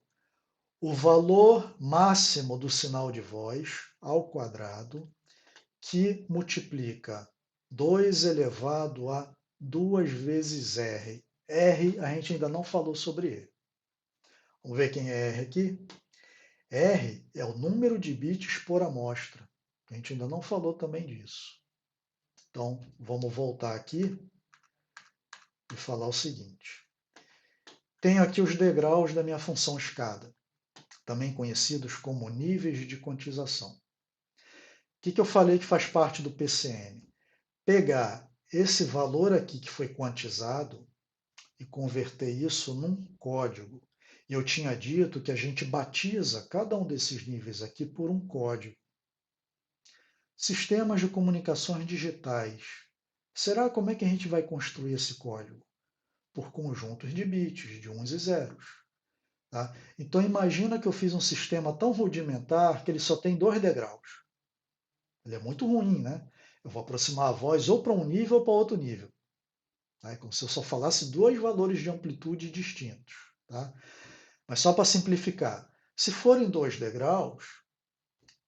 o valor máximo do sinal de voz ao quadrado, que multiplica 2 elevado a 2 vezes R. R a gente ainda não falou sobre ele. Vamos ver quem é R aqui? R é o número de bits por amostra. A gente ainda não falou também disso. Então, vamos voltar aqui e falar o seguinte. Tenho aqui os degraus da minha função escada, também conhecidos como níveis de quantização. O que eu falei que faz parte do PCM? Pegar esse valor aqui que foi quantizado e converter isso num código. E eu tinha dito que a gente batiza cada um desses níveis aqui por um código. Sistemas de comunicações digitais. Será como é que a gente vai construir esse código? Por conjuntos de bits, de uns e zeros. Tá? Então imagina que eu fiz um sistema tão rudimentar que ele só tem 2 degraus. Ele é muito ruim, né? Eu vou aproximar a voz ou para um nível ou para outro nível. Tá? É como se eu só falasse 2 valores de amplitude distintos. Tá? Mas só para simplificar, se forem 2 degraus,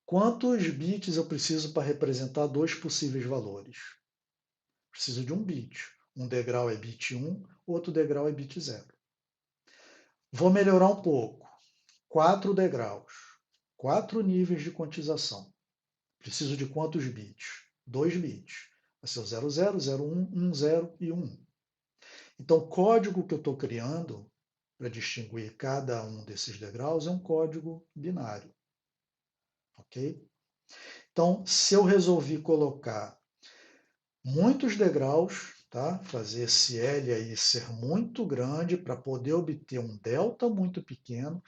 quantos bits eu preciso para representar 2 possíveis valores? Preciso de um bit. Um degrau é bit 1, outro degrau é bit 0. Vou melhorar um pouco. 4 degraus. 4 níveis de quantização. Preciso de quantos bits? 2 bits. Vai ser o 00, 01, 10 e 1. Então, o código que eu estou criando para distinguir cada um desses degraus é um código binário. Ok? Então, se eu resolvi colocar muitos degraus, tá? Fazer esse L aí ser muito grande para poder obter um delta muito pequeno,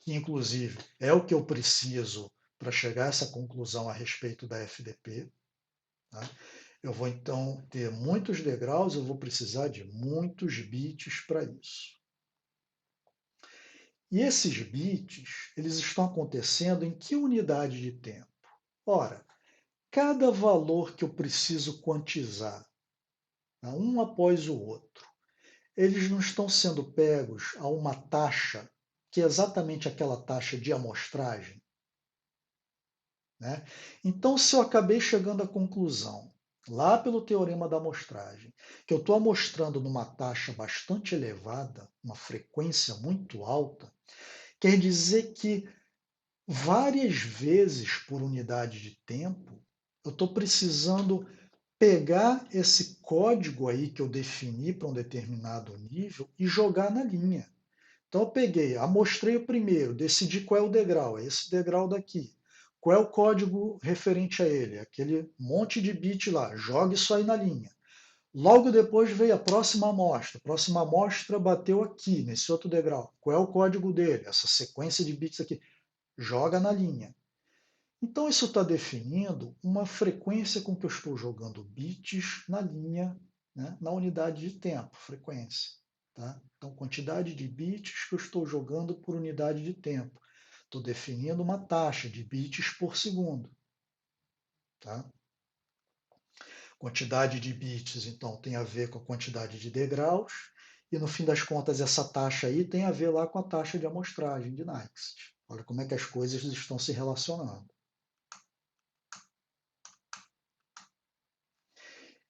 que inclusive é o que eu preciso para chegar a essa conclusão a respeito da FDP. Tá? Eu vou então ter muitos degraus, eu vou precisar de muitos bits para isso. E esses bits, eles estão acontecendo em que unidade de tempo? Ora, cada valor que eu preciso quantizar, tá, um após o outro, eles não estão sendo pegos a uma taxa, que é exatamente aquela taxa de amostragem. Né? Então, se eu acabei chegando à conclusão, lá pelo teorema da amostragem, que eu estou amostrando numa taxa bastante elevada, uma frequência muito alta, quer dizer que várias vezes por unidade de tempo, eu estou precisando pegar esse código aí que eu defini para um determinado nível e jogar na linha. Então eu peguei, amostrei o primeiro, decidi qual é o degrau, é esse degrau daqui. Qual é o código referente a ele? Aquele monte de bit lá, joga isso aí na linha. Logo depois veio a próxima amostra. A próxima amostra bateu aqui, nesse outro degrau. Qual é o código dele? Essa sequência de bits aqui. Joga na linha. Então, isso está definindo uma frequência com que eu estou jogando bits na linha, né, na unidade de tempo, frequência. Tá? Então, quantidade de bits que eu estou jogando por unidade de tempo. Estou definindo uma taxa de bits por segundo. Tá? Quantidade de bits, então, tem a ver com a quantidade de degraus, e no fim das contas, essa taxa aí tem a ver lá com a taxa de amostragem de Nyquist. Olha como é que as coisas estão se relacionando.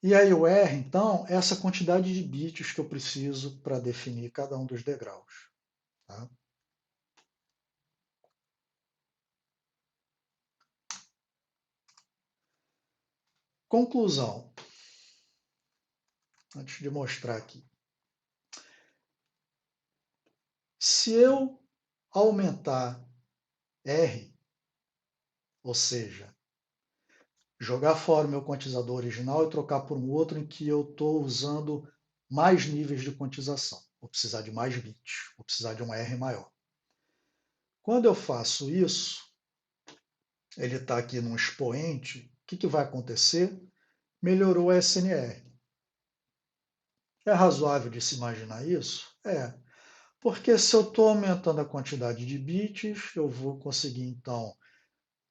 E aí o R, então, é essa quantidade de bits que eu preciso para definir cada um dos degraus. Tá? Conclusão, antes de mostrar aqui. Se eu aumentar R, ou seja, jogar fora o meu quantizador original e trocar por um outro em que eu estou usando mais níveis de quantização. Vou precisar de mais bits, vou precisar de um R maior. Quando eu faço isso, ele está aqui num expoente, o que vai acontecer? Melhorou a SNR. É razoável de se imaginar isso? É, porque se eu estou aumentando a quantidade de bits, eu vou conseguir então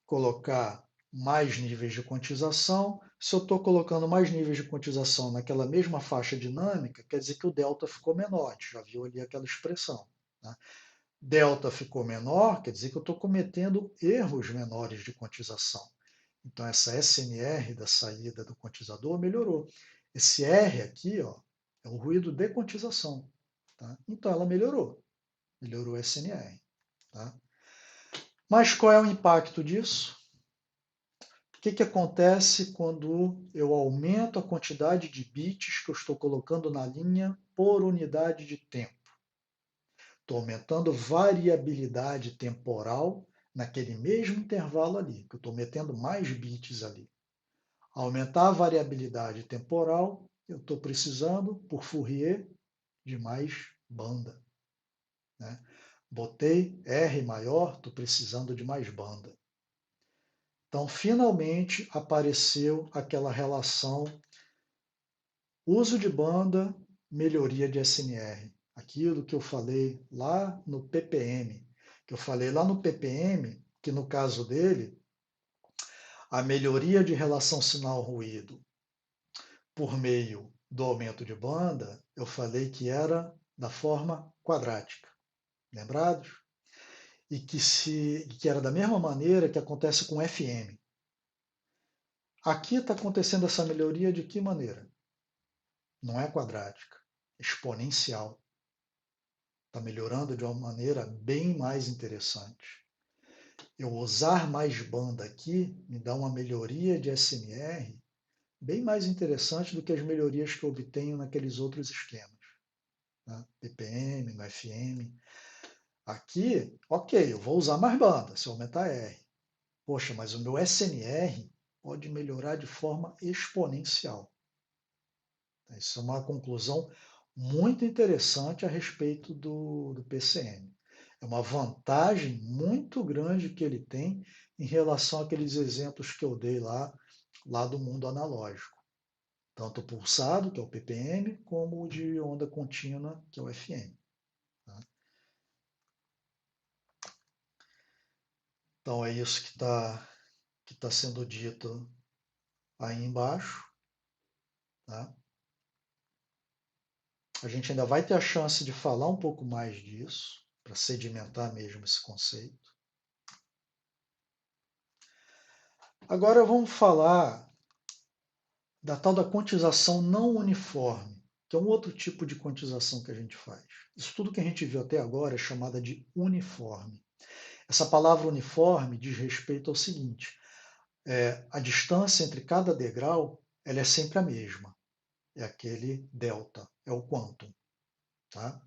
colocar mais níveis de quantização. Se eu estou colocando mais níveis de quantização naquela mesma faixa dinâmica, quer dizer que o delta ficou menor. A gente já viu ali aquela expressão. Né? Delta ficou menor, quer dizer que eu estou cometendo erros menores de quantização. Então, essa SNR da saída do quantizador melhorou. Esse R aqui ó, é o ruído de quantização. Tá? Então, ela melhorou o SNR. Tá? Mas qual é o impacto disso? O que acontece quando eu aumento a quantidade de bits que eu estou colocando na linha por unidade de tempo? Estou aumentando variabilidade temporal naquele mesmo intervalo ali, que eu estou metendo mais bits ali. Aumentar a variabilidade temporal, eu estou precisando, por Fourier, de mais banda. Né? Botei R maior, estou precisando de mais banda. Então, finalmente apareceu aquela relação uso de banda, melhoria de SNR. Aquilo que eu falei lá no ppm. Que eu falei lá no ppm, que no caso dele, a melhoria de relação sinal-ruído por meio do aumento de banda, eu falei que era da forma quadrática. Lembrados? E que era da mesma maneira que acontece com FM. Aqui está acontecendo essa melhoria de que maneira? Não é quadrática, é exponencial. Está melhorando de uma maneira bem mais interessante. Eu usar mais banda aqui me dá uma melhoria de SMR bem mais interessante do que as melhorias que eu obtenho naqueles outros esquemas. Né? PPM, no FM. Aqui, ok, eu vou usar mais banda se eu aumentar R. Poxa, mas o meu SNR pode melhorar de forma exponencial. Isso é uma conclusão muito interessante a respeito do PCM. É uma vantagem muito grande que ele tem em relação àqueles exemplos que eu dei lá do mundo analógico. Tanto o pulsado, que é o ppm, como o de onda contínua, que é o FM. Tá? Então é isso que tá sendo dito aí embaixo. Tá? A gente ainda vai ter a chance de falar um pouco mais disso, para sedimentar mesmo esse conceito. Agora vamos falar da tal da quantização não uniforme, que é um outro tipo de quantização que a gente faz. Isso tudo que a gente viu até agora é chamada de uniforme. Essa palavra uniforme diz respeito ao seguinte: a distância entre cada degrau ela é sempre a mesma. É aquele delta, é o quantum. Tá?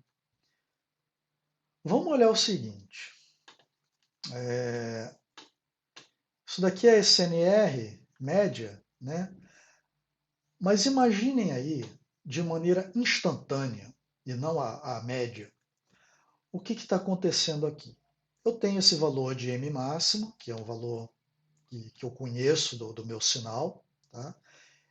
Vamos olhar o seguinte. Isso daqui é SNR média, né? Mas imaginem aí, de maneira instantânea, e não a média, o que está acontecendo aqui? Eu tenho esse valor de M máximo, que é um valor que eu conheço do meu sinal. Tá?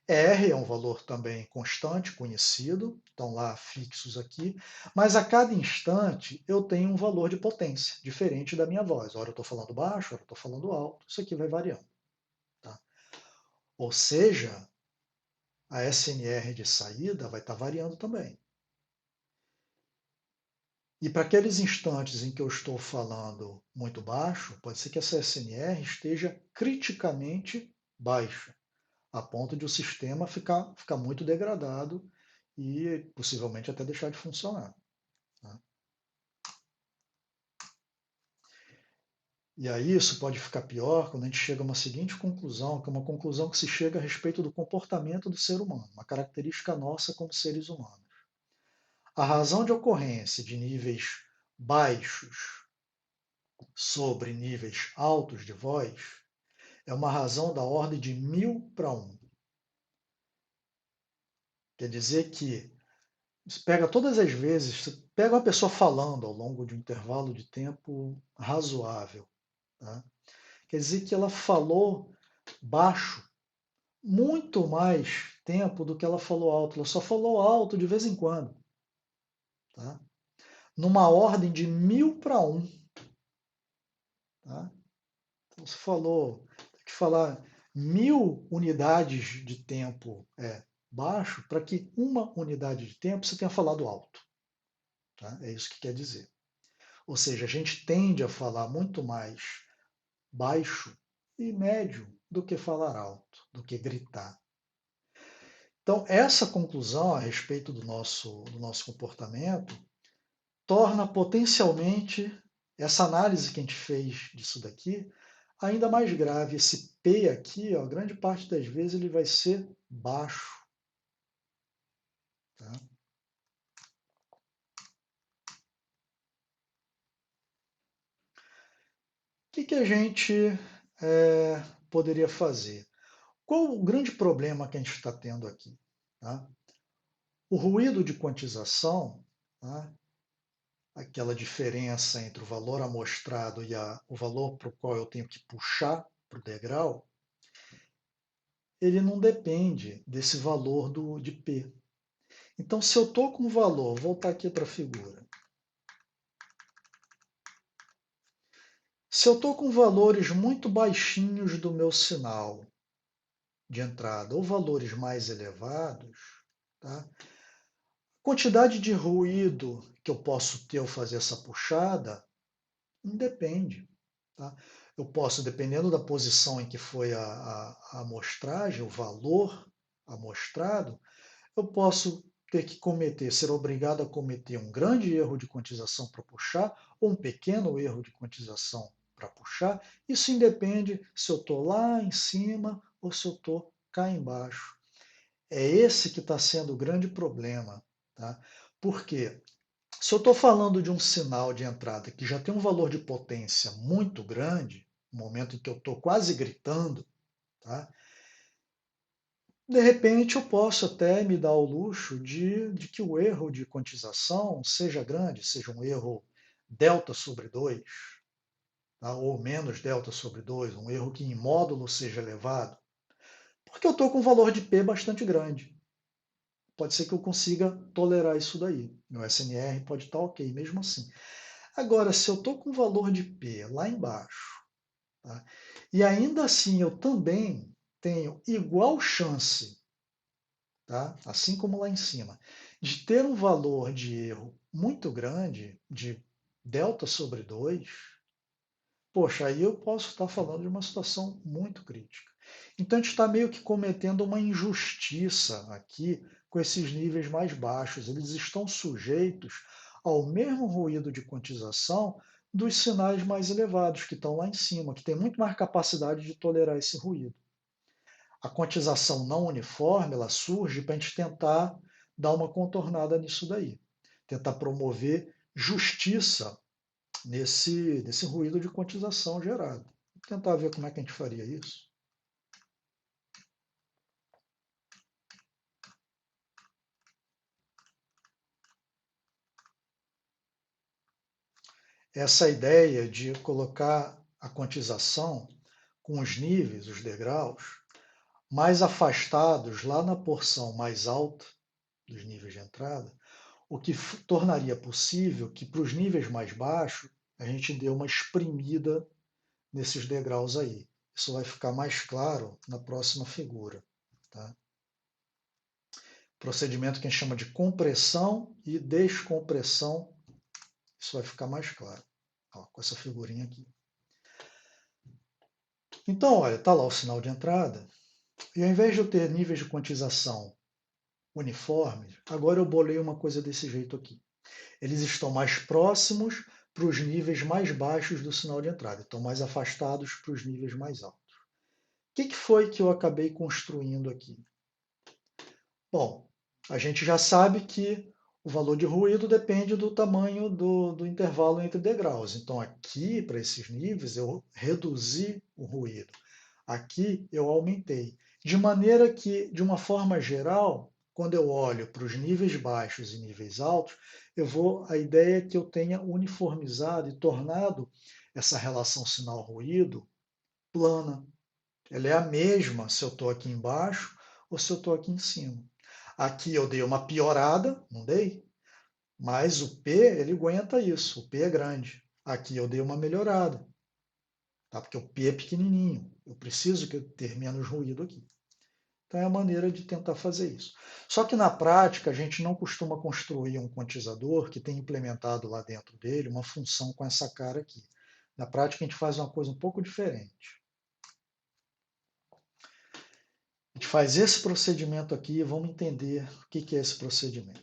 R é um valor também constante, conhecido, estão lá fixos aqui, mas a cada instante eu tenho um valor de potência, diferente da minha voz. Ora eu estou falando baixo, ora eu estou falando alto, isso aqui vai variando. Tá? Ou seja, a SNR de saída vai estar variando também. E para aqueles instantes em que eu estou falando muito baixo, pode ser que essa SNR esteja criticamente baixa, a ponto de o sistema ficar muito degradado e possivelmente até deixar de funcionar. Tá? E aí isso pode ficar pior quando a gente chega a uma seguinte conclusão, que é uma conclusão que se chega a respeito do comportamento do ser humano, uma característica nossa como seres humanos. A razão de ocorrência de níveis baixos sobre níveis altos de voz é uma razão da ordem de 1000 para 1. Quer dizer que você pega todas as vezes, você pega uma pessoa falando ao longo de um intervalo de tempo razoável. Tá? Quer dizer que ela falou baixo muito mais tempo do que ela falou alto. Ela só falou alto de vez em quando. Tá? Numa ordem de 1000 para 1. Tá? Então, você falou, tem que falar 1000 unidades de tempo baixo para que uma unidade de tempo você tenha falado alto. Tá? É isso que quer dizer. Ou seja, a gente tende a falar muito mais baixo e médio do que falar alto, do que gritar. Então, essa conclusão a respeito do nosso comportamento torna potencialmente essa análise que a gente fez disso daqui ainda mais grave. Esse P aqui, ó, grande parte das vezes ele vai ser baixo. Tá? O que a gente poderia fazer? Qual o grande problema que a gente está tendo aqui? Tá? O ruído de quantização, tá? Aquela diferença entre o valor amostrado e o valor para o qual eu tenho que puxar para o degrau, ele não depende desse valor de P. Então, se eu estou com o valor, vou voltar aqui para a figura. Se eu estou com valores muito baixinhos do meu sinal de entrada ou valores mais elevados, tá? A quantidade de ruído que eu posso ter ao fazer essa puxada independe. Tá? Eu posso, dependendo da posição em que foi a amostragem, o valor amostrado, eu posso ter que ser obrigado a cometer um grande erro de quantização para puxar ou um pequeno erro de quantização para puxar. Isso independe se eu estou lá em cima ou se eu estou cá embaixo. É esse que está sendo o grande problema. Tá? Por quê? Se eu estou falando de um sinal de entrada que já tem um valor de potência muito grande, no momento em que eu estou quase gritando, tá? De repente eu posso até me dar o luxo de que o erro de quantização seja grande, seja um erro delta sobre 2, tá? Ou menos delta sobre 2, um erro que em módulo seja elevado, porque eu estou com um valor de P bastante grande. Pode ser que eu consiga tolerar isso daí. Meu SNR pode estar ok mesmo assim. Agora, se eu estou com um valor de P lá embaixo, tá? E ainda assim eu também tenho igual chance, tá? Assim como lá em cima, de ter um valor de erro muito grande, de delta sobre 2, poxa, aí eu posso estar falando de uma situação muito crítica. Então a gente está meio que cometendo uma injustiça aqui com esses níveis mais baixos. Eles estão sujeitos ao mesmo ruído de quantização dos sinais mais elevados, que estão lá em cima, que tem muito mais capacidade de tolerar esse ruído. A quantização não uniforme ela surge para a gente tentar dar uma contornada nisso daí, tentar promover justiça nesse ruído de quantização gerado. Vou tentar ver como é que a gente faria isso. Essa ideia de colocar a quantização com os níveis, os degraus, mais afastados lá na porção mais alta dos níveis de entrada, o que tornaria possível que para os níveis mais baixos a gente dê uma espremida nesses degraus aí. Isso vai ficar mais claro na próxima figura. Tá? Procedimento que a gente chama de compressão e descompressão, isso vai ficar mais claro. Ó, com essa figurinha aqui. Então, olha, está lá o sinal de entrada, e ao invés de eu ter níveis de quantização uniformes, agora eu bolei uma coisa desse jeito aqui. Eles estão mais próximos para os níveis mais baixos do sinal de entrada, estão mais afastados para os níveis mais altos. O que foi que eu acabei construindo aqui? Bom, a gente já sabe que o valor de ruído depende do tamanho do intervalo entre degraus. Então, aqui, para esses níveis, eu reduzi o ruído. Aqui, eu aumentei. De maneira que, de uma forma geral, quando eu olho para os níveis baixos e níveis altos, a ideia é que eu tenha uniformizado e tornado essa relação sinal-ruído plana. Ela é a mesma se eu estou aqui embaixo ou se eu estou aqui em cima. Aqui eu dei uma piorada, não dei? Mas o P, ele aguenta isso, o P é grande. Aqui eu dei uma melhorada, tá? Porque o P é pequenininho, eu preciso ter menos ruído aqui. Então é a maneira de tentar fazer isso. Só que na prática a gente não costuma construir um quantizador que tem implementado lá dentro dele uma função com essa cara aqui. Na prática a gente faz uma coisa um pouco diferente. A gente faz esse procedimento aqui e vamos entender o que é esse procedimento.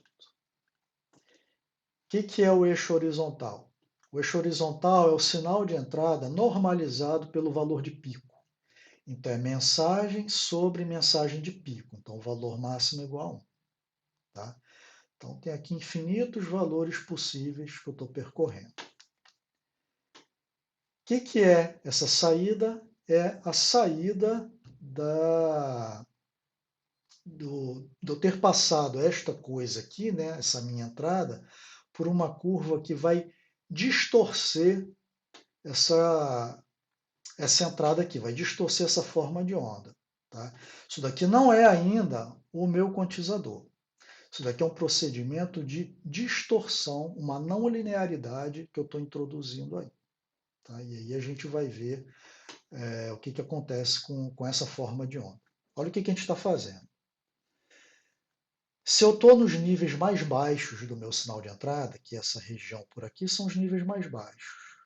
O que é o eixo horizontal? O eixo horizontal é o sinal de entrada normalizado pelo valor de pico. Então, é mensagem sobre mensagem de pico. Então, o valor máximo é igual a 1. Tá? Então, tem aqui infinitos valores possíveis que eu estou percorrendo. O que é essa saída? É a saída de eu ter passado esta coisa aqui, né, essa minha entrada, por uma curva que vai distorcer essa entrada aqui, vai distorcer essa forma de onda. Tá? Isso daqui não é ainda o meu quantizador. Isso daqui é um procedimento de distorção, uma não linearidade que eu estou introduzindo aí. Tá? E aí a gente vai ver o que acontece com essa forma de onda. Olha o que a gente está fazendo. Se eu estou nos níveis mais baixos do meu sinal de entrada, que é essa região por aqui, são os níveis mais baixos.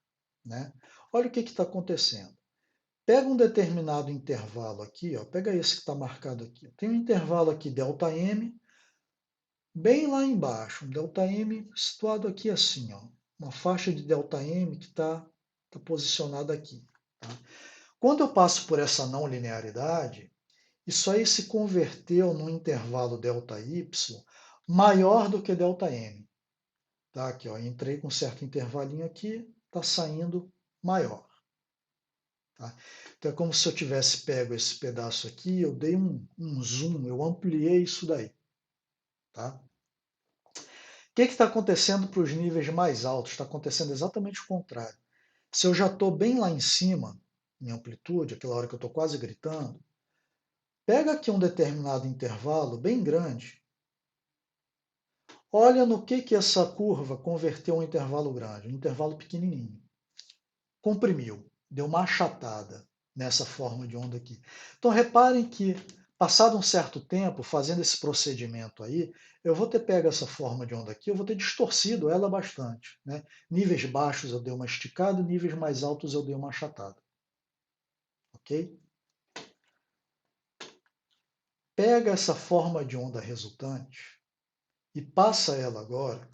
Né? Olha o que está acontecendo. Pega um determinado intervalo aqui, ó, pega esse que está marcado aqui. Tem um intervalo aqui, ΔM, bem lá embaixo, um ΔM situado aqui assim, ó, uma faixa de ΔM que está posicionada aqui. Tá? Quando eu passo por essa não linearidade, isso aí se converteu num intervalo ΔY maior do que ΔM. Tá? Aqui, ó, entrei com um certo intervalinho aqui, está saindo maior. Tá? Então é como se eu tivesse pego esse pedaço aqui, eu dei um zoom, eu ampliei isso daí. Tá? O que está acontecendo para os níveis mais altos? Está acontecendo exatamente o contrário. Se eu já estou bem lá em cima, em amplitude, aquela hora que eu estou quase gritando, pega aqui um determinado intervalo bem grande, olha no que essa curva converteu um intervalo grande, um intervalo pequenininho. Comprimiu, deu uma achatada nessa forma de onda aqui. Então reparem que, passado um certo tempo, fazendo esse procedimento aí, eu vou ter pego essa forma de onda aqui, eu vou ter distorcido ela bastante. Né? Níveis baixos eu dei uma esticada, níveis mais altos eu dei uma achatada. Ok? Pega essa forma de onda resultante e passa ela agora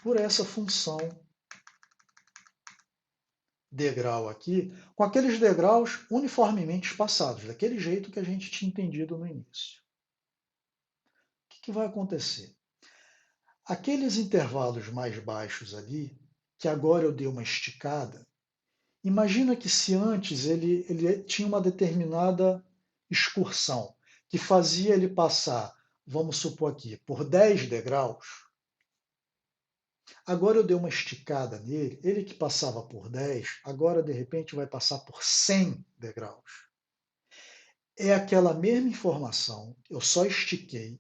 por essa função degrau aqui, com aqueles degraus uniformemente espaçados, daquele jeito que a gente tinha entendido no início. O que vai acontecer? Aqueles intervalos mais baixos ali, que agora eu dei uma esticada, imagina que se antes ele tinha uma determinada excursão, que fazia ele passar, vamos supor aqui, por 10 degraus, Agora eu dei uma esticada nele, ele que passava por 10, agora de repente vai passar por 100 degraus. É aquela mesma informação, eu só estiquei,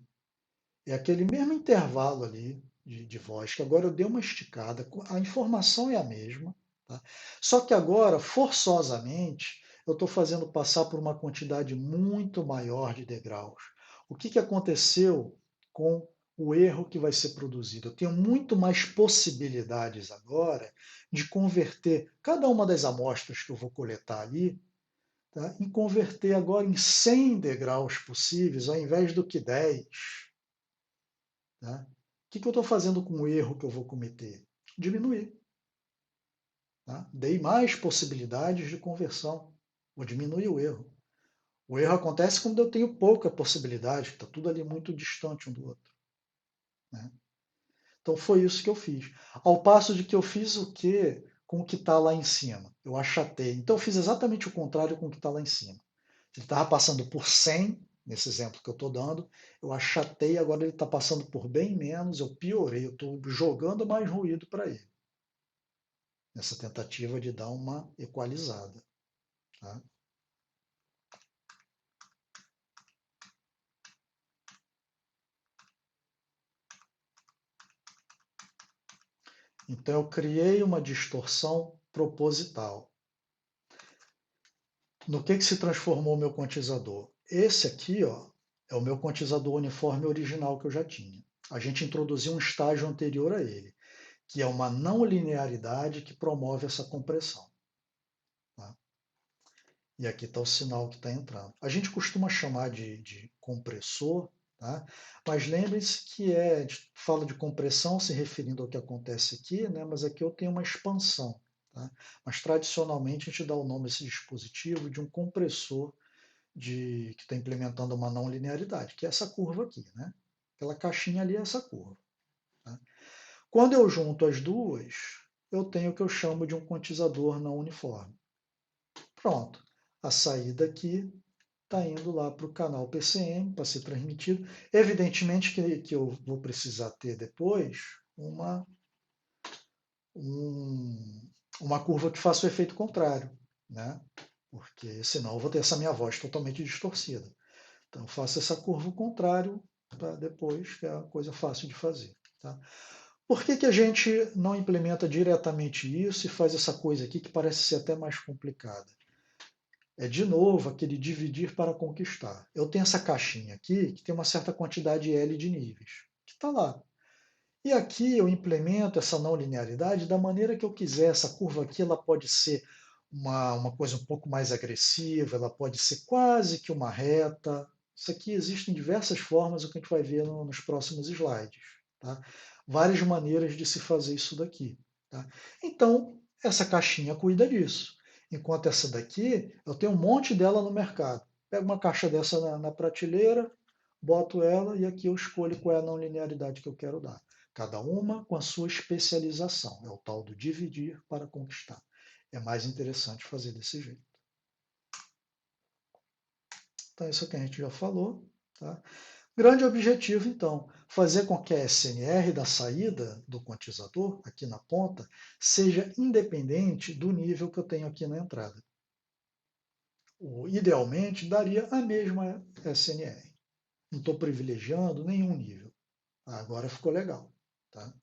é aquele mesmo intervalo ali de voz, que agora eu dei uma esticada, a informação é a mesma, tá? Só que agora, forçosamente, eu estou fazendo passar por uma quantidade muito maior de degraus. O que aconteceu com o erro que vai ser produzido? Eu tenho muito mais possibilidades agora de converter cada uma das amostras que eu vou coletar ali, tá, em converter agora em 100 degraus possíveis, ao invés do que 10. Tá? O que eu estou fazendo com o erro que eu vou cometer? Diminuir. Tá? Dei mais possibilidades de conversão. Vou diminuir o erro. O erro acontece quando eu tenho pouca possibilidade, está tudo ali muito distante um do outro. Né? Então foi isso que eu fiz. Ao passo de que eu fiz o quê com o que está lá em cima? Eu achatei. Então eu fiz exatamente o contrário com o que está lá em cima. Ele estava passando por 100, nesse exemplo que eu estou dando, eu achatei, agora ele está passando por bem menos, eu piorei, eu estou jogando mais ruído para ele, nessa tentativa de dar uma equalizada. Tá? Então eu criei uma distorção proposital. No que se transformou o meu quantizador? Esse aqui, ó, é o meu quantizador uniforme original que eu já tinha. A gente introduziu um estágio anterior a ele, que é uma não linearidade que promove essa compressão. Tá? E aqui está o sinal que está entrando. A gente costuma chamar de compressor, tá? Mas lembre-se que fala de compressão se referindo ao que acontece aqui, né? Mas aqui eu tenho uma expansão. Tá? Mas tradicionalmente a gente dá o nome a esse dispositivo de um compressor que está implementando uma não linearidade, que é essa curva aqui. Né? Aquela caixinha ali é essa curva. Tá? Quando eu junto as duas, eu tenho o que eu chamo de um quantizador não uniforme. Pronto. A saída aqui está indo lá para o canal PCM para ser transmitido. Evidentemente que eu vou precisar ter depois um, uma curva que faça o efeito contrário, né? Porque senão eu vou ter essa minha voz totalmente distorcida. Então eu faço essa curva ao contrário para depois, que é a coisa fácil de fazer. Tá? Por que a gente não implementa diretamente isso e faz essa coisa aqui que parece ser até mais complicada? É de novo aquele dividir para conquistar. Eu tenho essa caixinha aqui que tem uma certa quantidade L de níveis, que está lá. E aqui eu implemento essa não linearidade da maneira que eu quiser. Essa curva aqui ela pode ser uma coisa um pouco mais agressiva, ela pode ser quase que uma reta. Isso aqui existem diversas formas, o que a gente vai ver nos próximos slides. Tá? Várias maneiras de se fazer isso daqui. Tá? Então, essa caixinha cuida disso. Enquanto essa daqui, eu tenho um monte dela no mercado. Pego uma caixa dessa na prateleira, boto ela e aqui eu escolho qual é a não linearidade que eu quero dar. Cada uma com a sua especialização. É o tal do dividir para conquistar. É mais interessante fazer desse jeito. Então, isso aqui a gente já falou. Tá? Grande objetivo, então, fazer com que a SNR da saída do quantizador, aqui na ponta, seja independente do nível que eu tenho aqui na entrada. Idealmente, daria a mesma SNR. Não estou privilegiando nenhum nível. Agora ficou legal. Tá?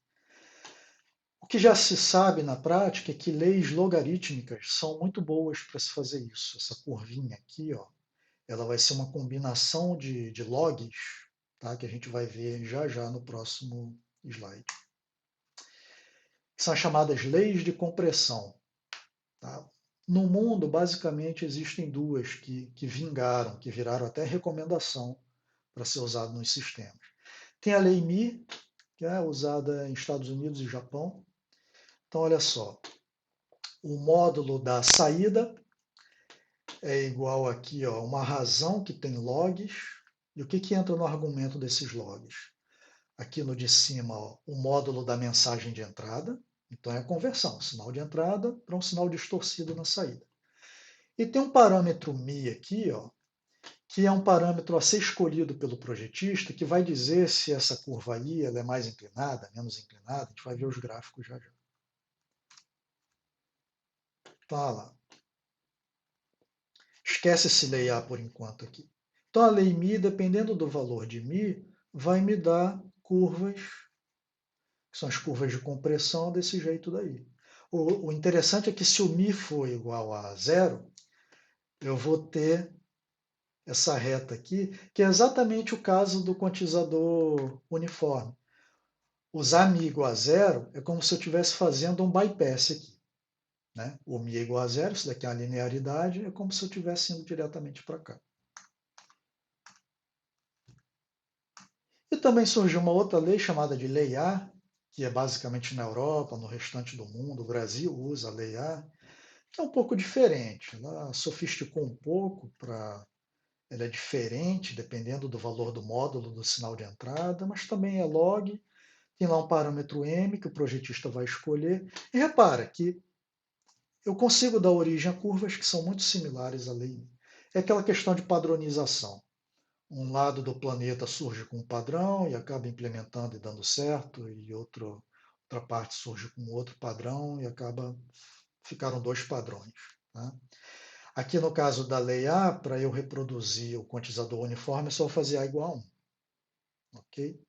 O que já se sabe na prática é que leis logarítmicas são muito boas para se fazer isso. Essa curvinha aqui, ó, ela vai ser uma combinação de logs, tá, que a gente vai ver já já no próximo slide. São chamadas leis de compressão. Tá? No mundo, basicamente, existem duas que vingaram, que viraram até recomendação para ser usado nos sistemas. Tem a lei Mi, que é usada em Estados Unidos e Japão. Então, olha só, o módulo da saída é igual aqui a uma razão que tem logs. E o que entra no argumento desses logs? Aqui no de cima, ó, o módulo da mensagem de entrada. Então é a conversão, sinal de entrada para um sinal distorcido na saída. E tem um parâmetro Mi aqui, ó, que é um parâmetro a ser escolhido pelo projetista, que vai dizer se essa curva aí ela é mais inclinada, menos inclinada. A gente vai ver os gráficos já já. Tá lá. Esquece esse lei A por enquanto aqui. Então a lei μ, dependendo do valor de μ, vai me dar curvas, que são as curvas de compressão desse jeito daí. O interessante é que se o μ for igual a zero, eu vou ter essa reta aqui, que é exatamente o caso do quantizador uniforme. Usar μ igual a zero é como se eu estivesse fazendo um bypass aqui. Né? O μ é igual a zero, isso daqui é uma linearidade, é como se eu estivesse indo diretamente para cá. E também surgiu uma outra lei chamada de Lei A, que é basicamente na Europa, no restante do mundo, o Brasil usa a Lei A, que é um pouco diferente. Ela sofisticou um pouco para. Ela é diferente dependendo do valor do módulo do sinal de entrada, mas também é log. Tem lá um parâmetro M que o projetista vai escolher. E repara que eu consigo dar origem a curvas que são muito similares à lei. É aquela questão de padronização. Um lado do planeta surge com um padrão e acaba implementando e dando certo, e outra parte surge com outro padrão e acaba ficaram dois padrões. Tá? Aqui no caso da lei A, para eu reproduzir o quantizador uniforme, é só fazer A igual a 1. Ok?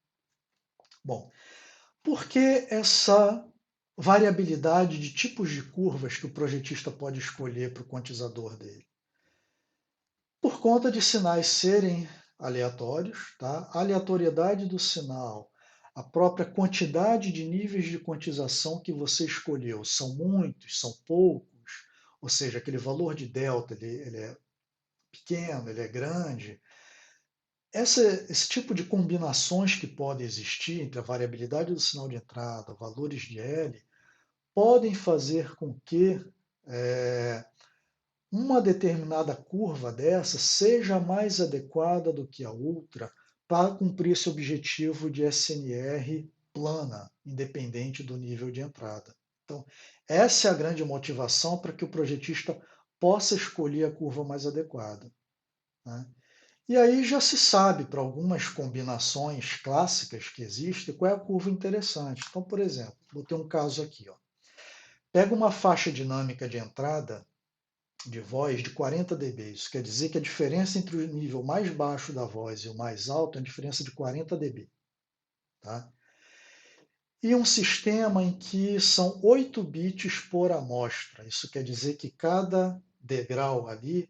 Bom, por que essa variabilidade de tipos de curvas que o projetista pode escolher para o quantizador dele? Por conta de sinais serem aleatórios, tá? A aleatoriedade do sinal, a própria quantidade de níveis de quantização que você escolheu, são muitos, são poucos, ou seja, aquele valor de delta ele é pequeno, ele é grande. Esse tipo de combinações que podem existir entre a variabilidade do sinal de entrada, valores de L, podem fazer com que uma determinada curva dessa seja mais adequada do que a outra para cumprir esse objetivo de SNR plana, independente do nível de entrada. Então, essa é a grande motivação para que o projetista possa escolher a curva mais adequada. Né? E aí já se sabe, para algumas combinações clássicas que existem, qual é a curva interessante. Então, por exemplo, vou ter um caso aqui. Ó. Pega uma faixa dinâmica de entrada de voz de 40 dB. Isso quer dizer que a diferença entre o nível mais baixo da voz e o mais alto é a diferença de 40 dB. Tá? E um sistema em que são 8 bits por amostra. Isso quer dizer que cada degrau ali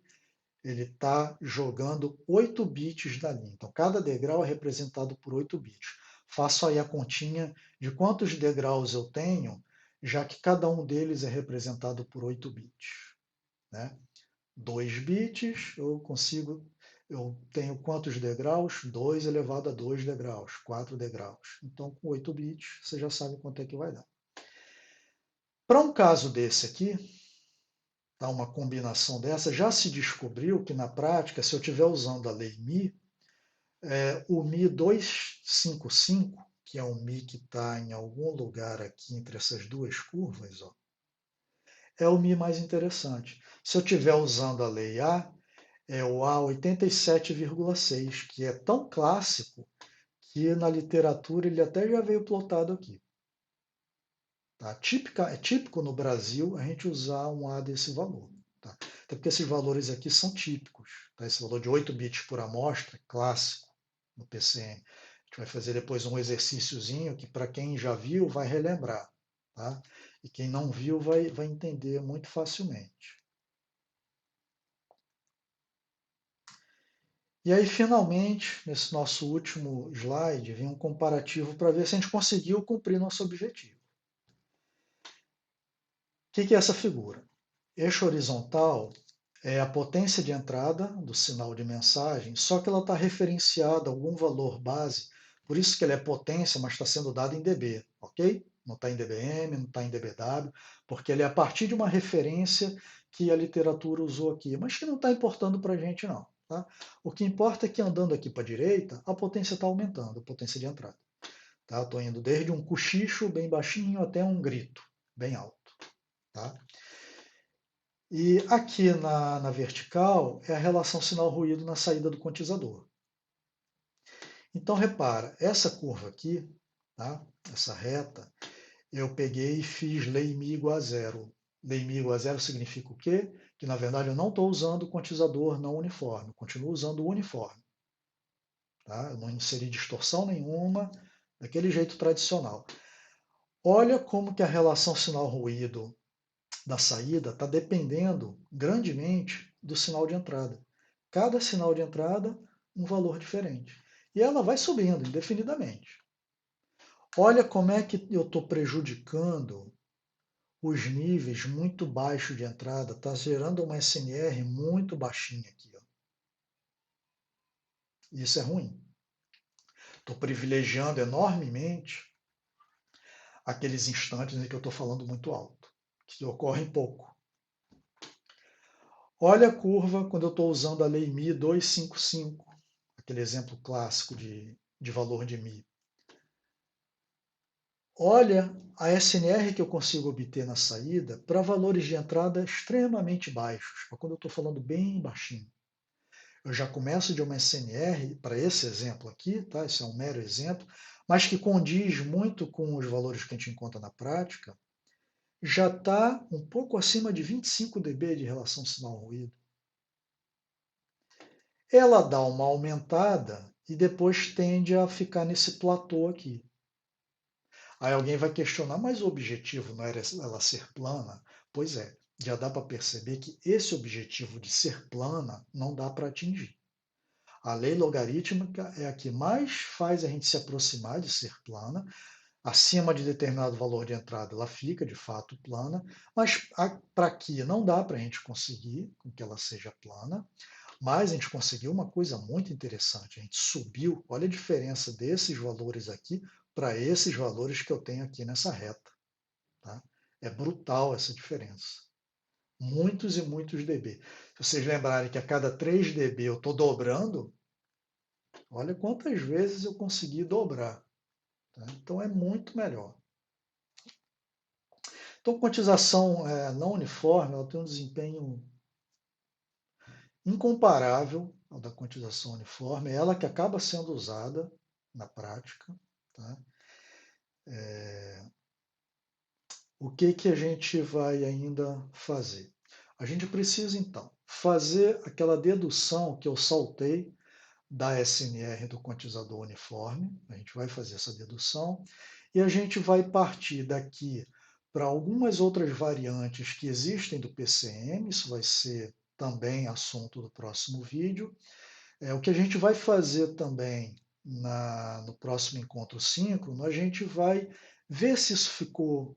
ele está jogando 8 bits da linha. Então, cada degrau é representado por 8 bits. Faço aí a continha de quantos degraus eu tenho, já que cada um deles é representado por 8 bits. Né? 2 bits, eu tenho quantos degraus? 2 elevado a 2 degraus, 4 degraus. Então, com 8 bits, você já sabe quanto é que vai dar. Para um caso desse aqui, tá, uma combinação dessa, já se descobriu que na prática, se eu estiver usando a lei μ, o μ 255, que é um μ que está em algum lugar aqui entre essas duas curvas, ó, é o μ mais interessante. Se eu estiver usando a lei A, é o A87,6, que é tão clássico que na literatura ele até já veio plotado aqui. Tá? É típico no Brasil a gente usar um A desse valor. Tá? Até porque esses valores aqui são típicos. Tá? Esse valor de 8 bits por amostra, clássico no PCM. A gente vai fazer depois um exercíciozinho que para quem já viu vai relembrar. Tá? E quem não viu vai entender muito facilmente. E aí, finalmente, nesse nosso último slide, vem um comparativo para ver se a gente conseguiu cumprir nosso objetivo. O que é essa figura? Eixo horizontal é a potência de entrada do sinal de mensagem, só que ela está referenciada a algum valor base, por isso que ela é potência, mas está sendo dada em dB, ok? Não está em dBm, não está em dBw, porque ele é a partir de uma referência que a literatura usou aqui, mas que não está importando para a gente não. Tá? O que importa é que andando aqui para a direita, a potência está aumentando, a potência de entrada. Tá? Estou indo desde um cochicho bem baixinho até um grito bem alto. Tá? E aqui na vertical é a relação sinal-ruído na saída do quantizador. Então, repara, essa curva aqui, tá? Essa reta, eu peguei e fiz lei mi igual a zero. Lei mi igual a zero significa o quê? Que, na verdade, eu não estou usando o quantizador não uniforme, eu continuo usando o uniforme. Tá? Eu não inseri distorção nenhuma, daquele jeito tradicional. Olha como que a relação sinal-ruído da saída está dependendo grandemente do sinal de entrada. Cada sinal de entrada, um valor diferente. E ela vai subindo indefinidamente. Olha como é que eu estou prejudicando os níveis muito baixos de entrada. Está gerando uma SNR muito baixinha aqui. Ó. Isso é ruim. Estou privilegiando enormemente aqueles instantes em que eu estou falando muito alto, que ocorrem pouco. Olha a curva quando eu estou usando a lei Mi 255, aquele exemplo clássico de valor de Mi. Olha a SNR que eu consigo obter na saída para valores de entrada extremamente baixos, para quando eu estou falando bem baixinho. Eu já começo de uma SNR, para esse exemplo aqui, tá? Esse é um mero exemplo, mas que condiz muito com os valores que a gente encontra na prática, já está um pouco acima de 25 dB de relação sinal-ruído. Ela dá uma aumentada e depois tende a ficar nesse platô aqui. Aí alguém vai questionar, mas o objetivo não era ela ser plana? Pois é, já dá para perceber que esse objetivo de ser plana não dá para atingir. A lei logarítmica é a que mais faz a gente se aproximar de ser plana. Acima de determinado valor de entrada, ela fica de fato plana, mas para aqui não dá para a gente conseguir que ela seja plana. Mas a gente conseguiu uma coisa muito interessante. A gente subiu, olha a diferença desses valores aqui para esses valores que eu tenho aqui nessa reta. Tá? É brutal essa diferença. Muitos e muitos dB. Se vocês lembrarem que a cada 3 dB eu estou dobrando, olha quantas vezes eu consegui dobrar. Tá? Então é muito melhor. Então, quantização não uniforme ela tem um desempenho incomparável ao da quantização uniforme, é ela que acaba sendo usada na prática. Tá? O que, que a gente vai ainda fazer? A gente precisa, então, fazer aquela dedução que eu saltei da SNR do quantizador uniforme. A gente vai fazer essa dedução e a gente vai partir daqui para algumas outras variantes que existem do PCM. Isso vai ser também assunto do próximo vídeo. O que a gente vai fazer também no próximo encontro síncrono, a gente vai ver se isso ficou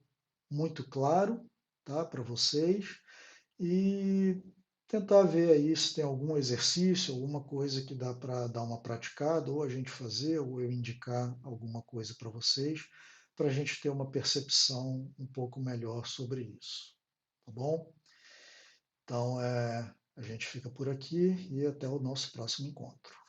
muito claro, tá, para vocês e tentar ver aí se tem algum exercício, alguma coisa que dá para dar uma praticada, ou a gente fazer, ou eu indicar alguma coisa para vocês, para a gente ter uma percepção um pouco melhor sobre isso. Tá bom? Então, a gente fica por aqui e até o nosso próximo encontro.